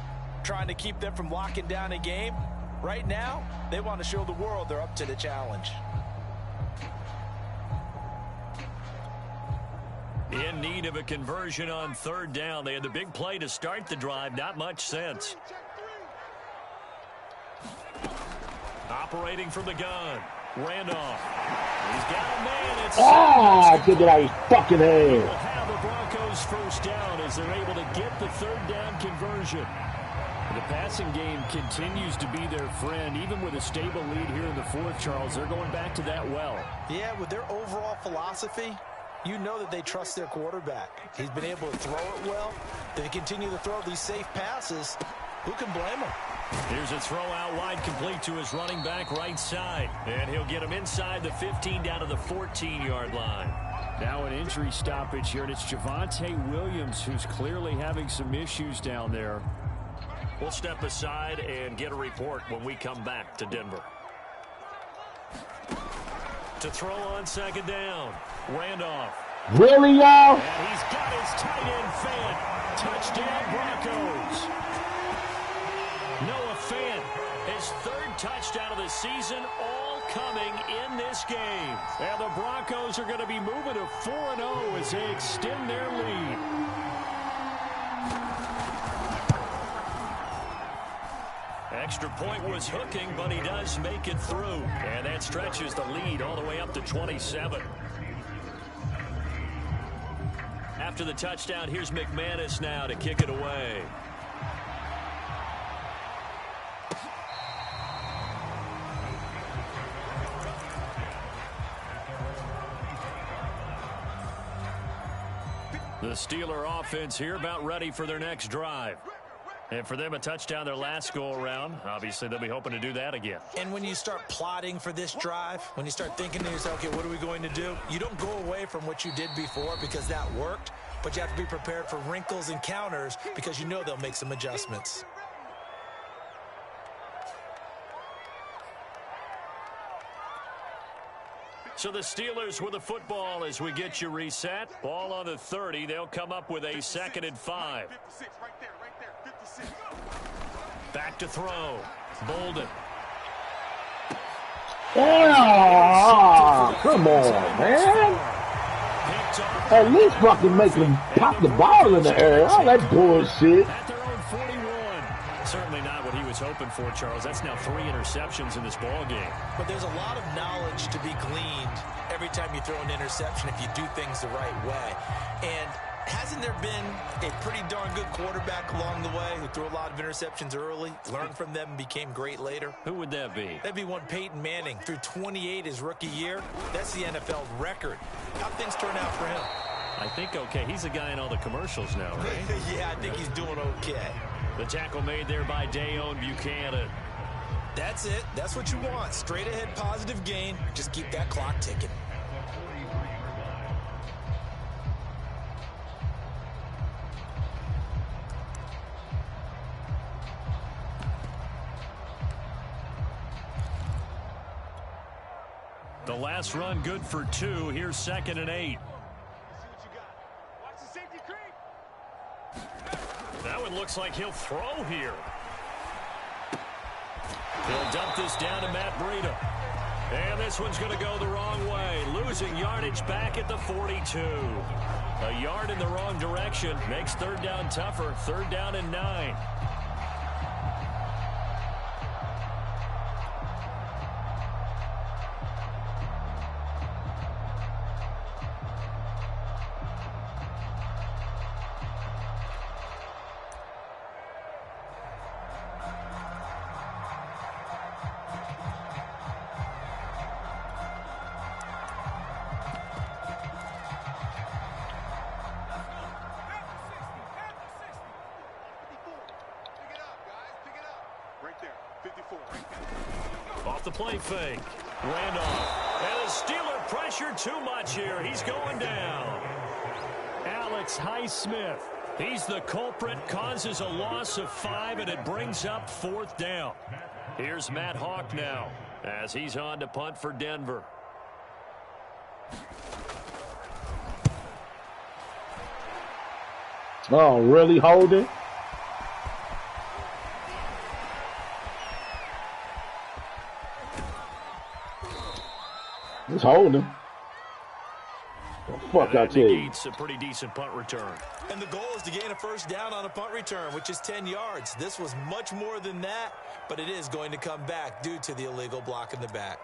trying to keep them from locking down a game. Right now, they want to show the world they're up to the challenge. In need of a conversion on 3rd down. They had the big play to start the drive. Not much sense. Operating from the gun. Randolph. He's got a man. I took it out of his fucking hand. Will have the Broncos first down as they're able to get the 3rd down conversion. The passing game continues to be their friend. Even with a stable lead here in the 4th, Charles, they're going back to that well. Yeah, with their overall philosophy, you know that they trust their quarterback. He's been able to throw it well. They continue to throw these safe passes. Who can blame him? Here's a throw out wide, complete to his running back right side. And he'll get him inside the 15 down to the 14-yard line. Now an injury stoppage here, and it's Javonte Williams who's clearly having some issues down there. We'll step aside and get a report when we come back to Denver. To throw on 2nd down. Randolph. Really, y'all? And he's got his tight end Fant. Touchdown, Broncos. Noah Fant, his 3rd touchdown of the season, all coming in this game. And the Broncos are going to be moving to 4-0 as they extend their lead. Extra point was hooking, but he does make it through. And that stretches the lead all the way up to 27. After the touchdown, here's McManus now to kick it away. The Steeler offense here about ready for their next drive. And for them, a touchdown their last go-around. Obviously, they'll be hoping to do that again. And when you start plotting for this drive, when you start thinking to yourself, okay, what are we going to do? You don't go away from what you did before because that worked, but you have to be prepared for wrinkles and counters because you know they'll make some adjustments. So the Steelers with the football as we get you reset. Ball on the 30. They'll come up with a 2nd and 5. 56, right there, 56. Back to throw. Bolden. Oh, come on, man. At least fucking make them pop the ball in the air. All that bullshit. At their own 41. Certainly not what he was hoping for, Charles. That's now 3 interceptions in this ball game. But there's a lot of knowledge to be gleaned every time you throw an interception if you do things the right way. And hasn't there been a pretty darn good quarterback along the way who threw a lot of interceptions early, learned from them, and became great later? Who would that be? That'd be one Peyton Manning. Threw 28 his rookie year. That's the NFL record. How'd things turn out for him? I think okay. He's a guy in all the commercials now, right? Yeah, I think he's doing okay. The tackle made there by Dayon Buchanan. That's it. That's what you want. Straight ahead positive gain. Just keep that clock ticking. The last run good for 2. Here's 2nd and 8. That one looks like he'll throw here. He'll dump this down to Matt Breida. And this one's going to go the wrong way. Losing yardage back at the 42. A yard in the wrong direction makes third down tougher. Third down and 9. Off the play fake. Randolph. And the Steeler pressure too much here. He's going down. Alex Highsmith. He's the culprit. Causes a loss of 5, and it brings up 4th down. Here's Matt Hawk now as he's on to punt for Denver. Oh, really, Holden? It's Holden. Fuck, I tell you. It's a pretty decent punt return. And the goal is to gain a first down on a punt return, which is 10 yards. This was much more than that, but it is going to come back due to the illegal block in the back.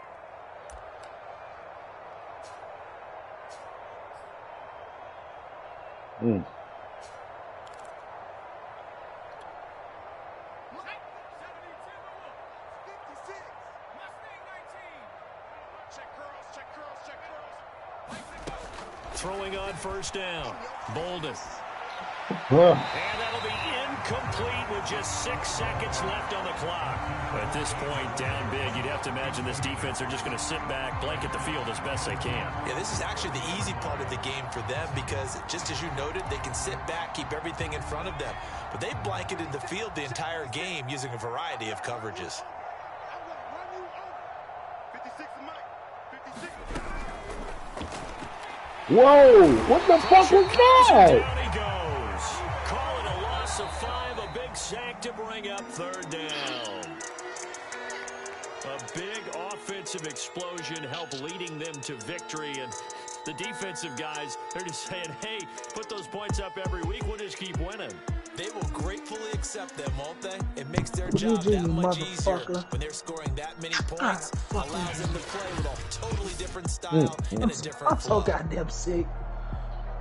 Throwing on first down. Bolden. And that'll be incomplete with just 6 seconds left on the clock. At this point, down big, you'd have to imagine this defense are just going to sit back, blanket the field as best they can. Yeah, this is actually the easy part of the game for them because, just as you noted, they can sit back, keep everything in front of them. But they blanketed the field the entire game using a variety of coverages. Whoa, what the fuck was that? Down he goes. Call it a loss of 5, a big sack to bring up third down. A big offensive explosion helped leading them to victory, and the defensive guys, they're just saying, hey, put those points up every week, we'll just keep winning. They will gratefully accept them, won't they? It makes their job that much easier when they're scoring that many points. Allows them to play with a totally different style and a different flow. I'm so goddamn sick.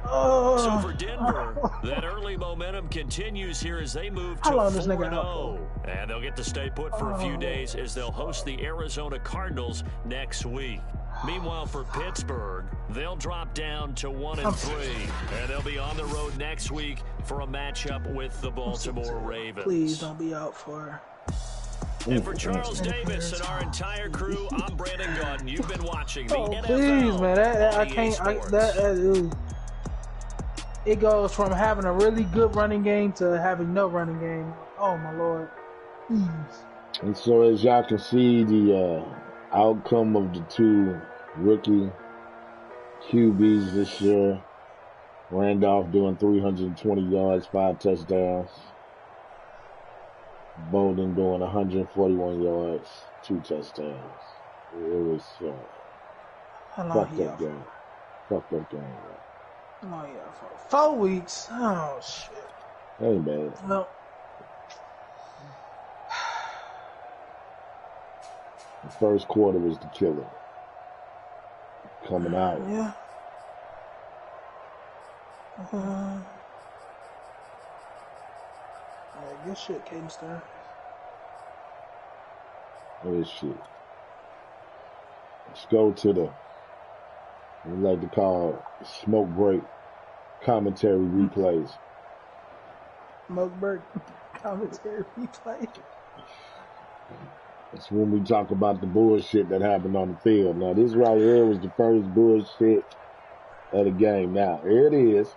So for Denver, that early momentum continues here as they move to 4-0. And they'll get to stay put for a few days as they'll host the Arizona Cardinals next week. Meanwhile, for Pittsburgh, they'll drop down to 1-3. And they'll be on the road next week for a matchup with the Baltimore Ravens. Please don't be out for... And for Charles Davis and our entire crew, I'm Brandon Gaudin. You've been watching the NFL. Please, man. I can't... It goes from having a really good running game to having no running game. Oh, my Lord. Please. And so, as y'all can see, the outcome of the 2 rookie QBs this year. Randolph doing 320 yards, 5 touchdowns. Bolden doing 141 yards, 2 touchdowns. It was fucked up game. Fucked up game. Oh, yeah, for 4 weeks. Oh, shit. Hey, man. No. The first quarter was the killer. Coming out. Yeah. Good shit, Caden Stern. Good shit. Let's go to the, we like to call smoke break commentary replays. Smoke break commentary replay. That's when we talk about the bullshit that happened on the field. Now, this right here was the first bullshit of the game. Now, here it is.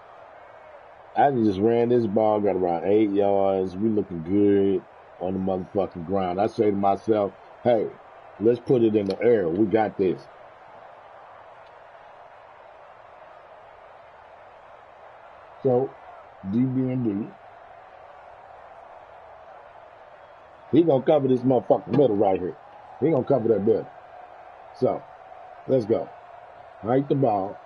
I just ran this ball, got around 8 yards. We looking good on the motherfucking ground. I say to myself, hey, let's put it in the air. We got this. So, DB&D. He gonna cover this motherfucking middle right here. He gonna cover that middle. So, let's go. Hike the ball.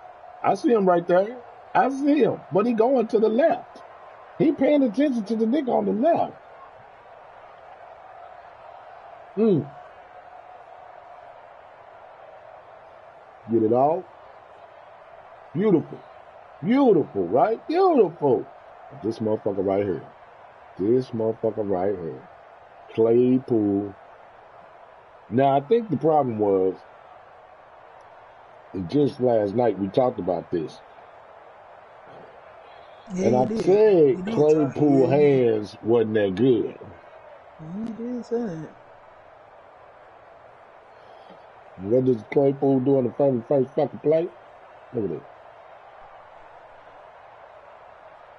I see him right there. I see him. But he going to the left. He paying attention to the nigga on the left. Get it all. Beautiful. Beautiful, right? Beautiful. This motherfucker right here. This motherfucker right here. Claypool. Now, I think the problem was, just last night we talked about this. Yeah, and I said Claypool hands wasn't that good. You did say that. What does Claypool do on the first fucking play? Look at it.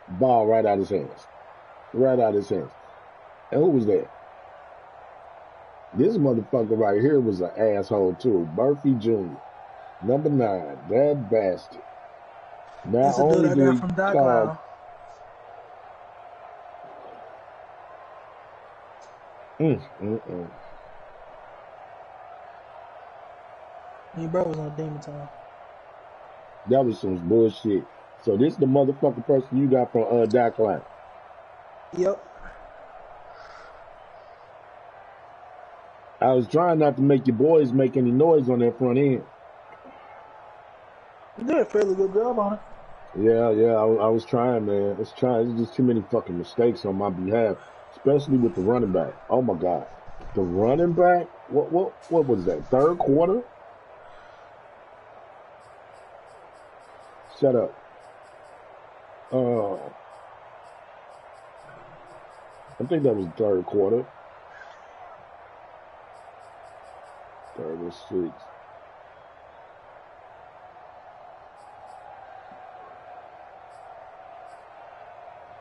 Ball right out his hands. Right out his hands. And who was that? This motherfucker right here was an asshole too. Murphy Jr. Number 9. That bastard. That's a dude I got from Doc Lau. Your bro was on demon time. That was some bullshit. So this is the motherfucking person you got from Doc Lau. Yep. I was trying not to make your boys make any noise on that front end. You did a fairly good job on it. Yeah, I was trying, man. It's just too many fucking mistakes on my behalf, especially with the running back. Oh my God, the running back. What was that? Third quarter? Shut up. I think that was the third quarter. Third or sixth.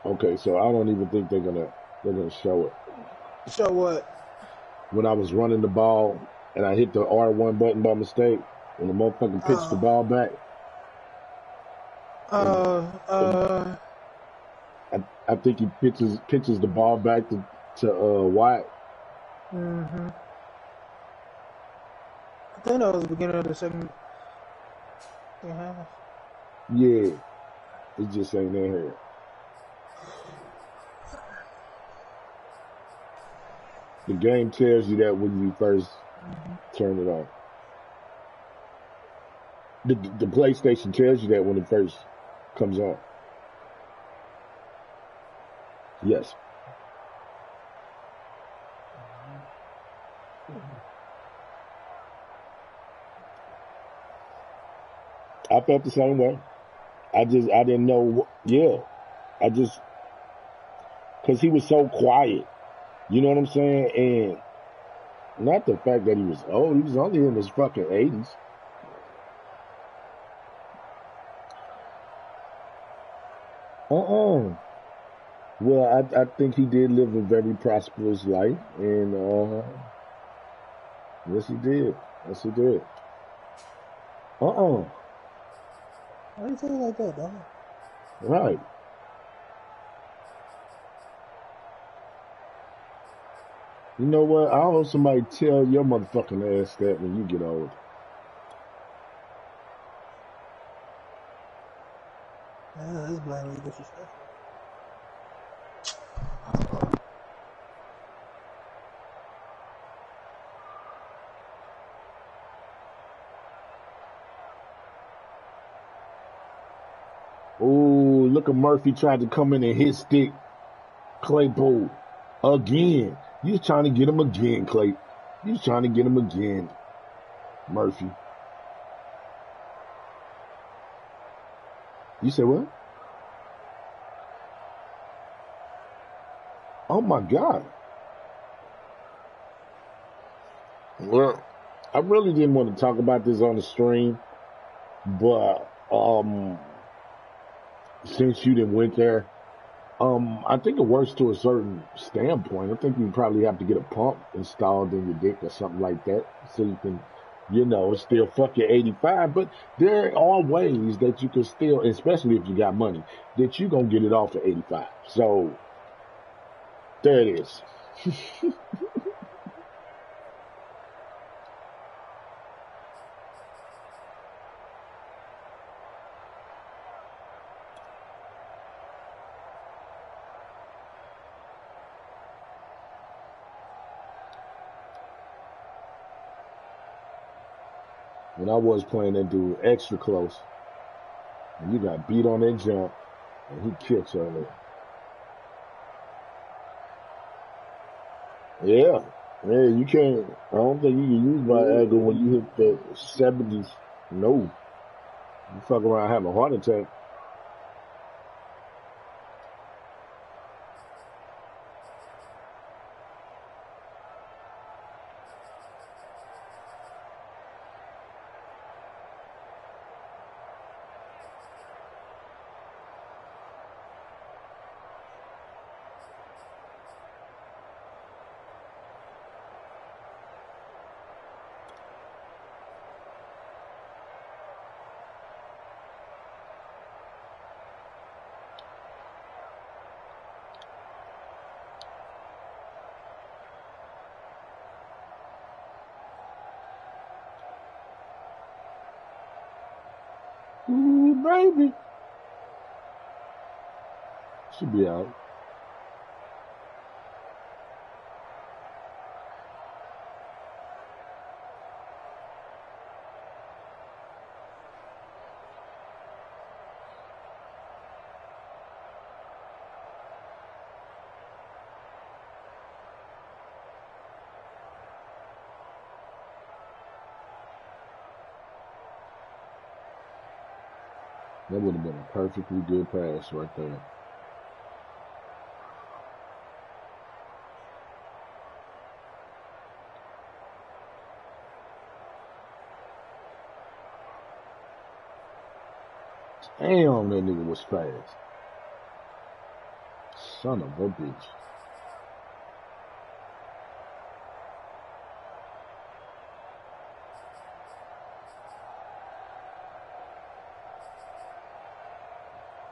Okay, so I don't even think they're gonna show it. Show what? When I was running the ball and I hit the R1 button by mistake, and the motherfucker pitched the ball back. I think he pitches the ball back to White. Mm-hmm. I think that was the beginning of the second half. Yeah, it just ain't in here. The game tells you that when you first turn it on. The PlayStation tells you that when it first comes on. Yes. I felt the same way. I didn't know. Yeah. Because he was so quiet. You know what I'm saying? And not the fact that he was old. He was only in his fucking 80s. Well, I think he did live a very prosperous life. And, yes, he did. Yes, he did. Why you say it like that, dog? Right. You know what? I hope somebody tell your motherfucking ass that when you get old. Yeah, that's blatantly disrespectful. Ooh, look at Murphy tried to come in and hit stick Claypool again. You was trying to get him again, Clay. You was trying to get him again, Murphy. You said what? Oh my God. Well, I really didn't want to talk about this on the stream, but since you didn't went there, I think it works to a certain standpoint. I think you probably have to get a pump installed in your dick or something like that, so you can, still fuck your 85. But there are ways that you can still, especially if you got money, that you gonna get it off at 85. So there it is. When I was playing that dude extra close, and you got beat on that jump, and he kicks on it. Yeah. Yeah, you can't. I don't think you can use Viagra when you hit the 70s. No. You fuck around having a heart attack. Ooh, baby. Should be out. That would have been a perfectly good pass right there. Damn, that nigga was fast. Son of a bitch.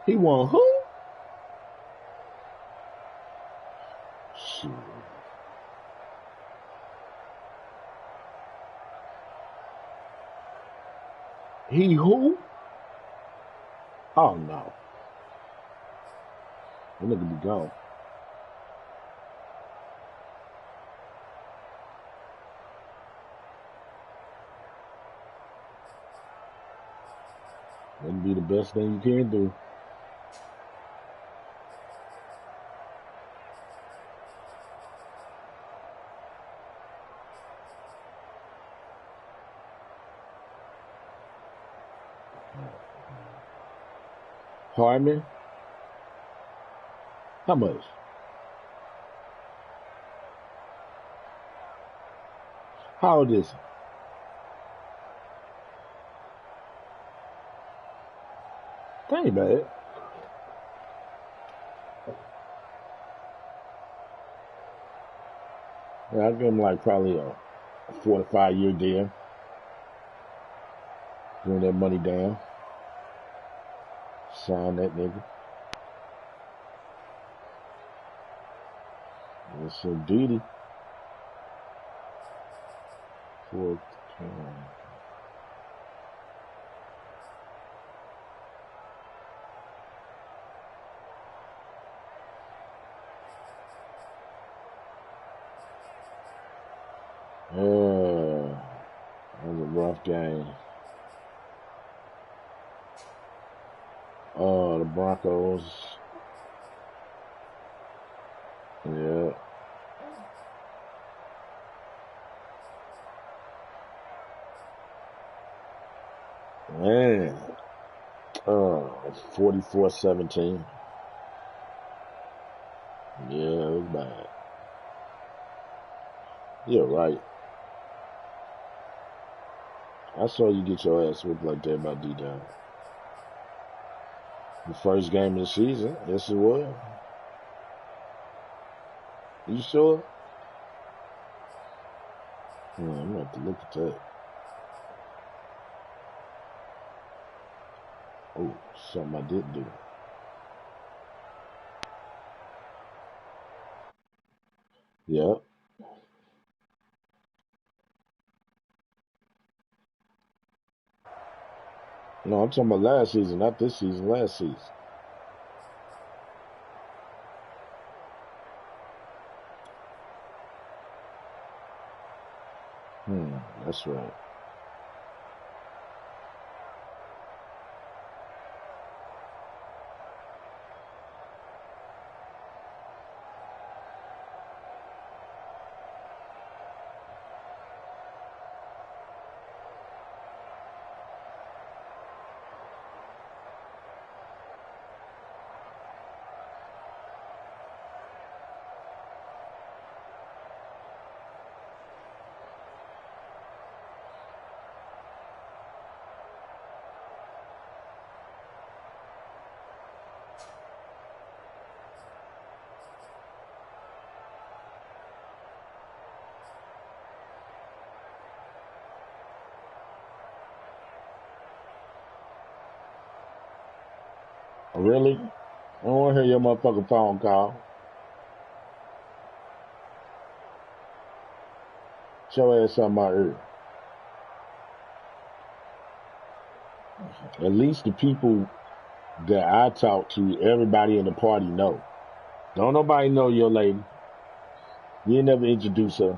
He won who? Shit. He who? Oh no. That nigga be gone. That'd be the best thing you can do. Harmon? How much? How old is he? That ain't bad. Yeah, I'll give him like probably a 4 to 5 year deal. Bring that money down. Sign that nigga. Yes, sir, duty. 4 to 10. That was a rough game. The Broncos. Yeah. Man. 44-17. Yeah, it was bad. Yeah, right. I saw you get your ass whipped like that by D-Down. The first game of the season. Yes, it was. You sure? Yeah, I'm going to have to look at that. Oh, something I didn't do. Yeah. No, I'm talking about last season, not this season, last season. That's right. Really? I don't want to hear your motherfucking phone call. Show ass on my ear. At least the people that I talk to, everybody in the party know. Don't nobody know your lady. You ain't never introduce her.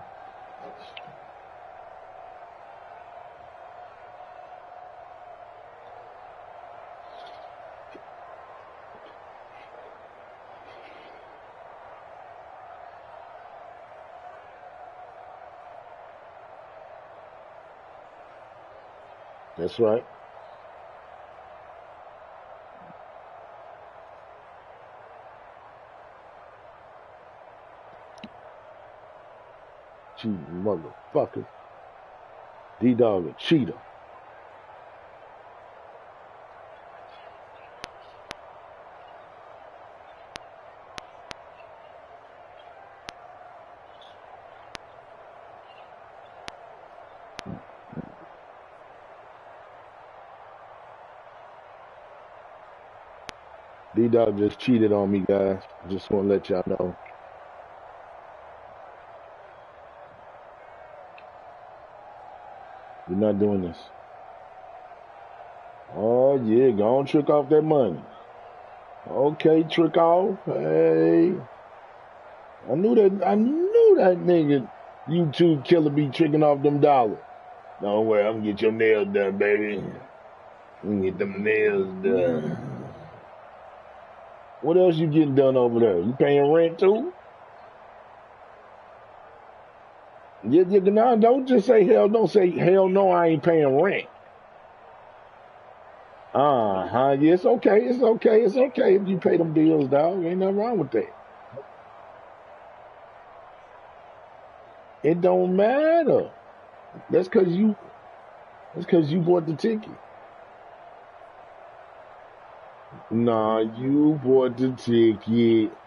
That's right. Cheating motherfucker. D-Dog a cheater. D-Dog just cheated on me, guys. Just want to let y'all know. We're not doing this. Oh, yeah. Go on, trick off that money. Okay, trick off. Hey. I knew that nigga YouTube killer be tricking off them dollars. Don't worry, I'm gonna get your nails done, baby. I'm gonna get them nails done. What else you getting done over there? You paying rent too? No, don't just say hell. Don't say hell no, I ain't paying rent. Yeah, it's okay. It's okay. It's okay if you pay them bills, dog. Ain't nothing wrong with that. It don't matter. That's cause you bought the ticket. Nah, you bought the ticket.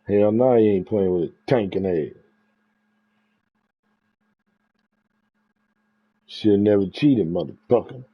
Hell no, you ain't playing with tanking ass. She'll never cheated, motherfucker.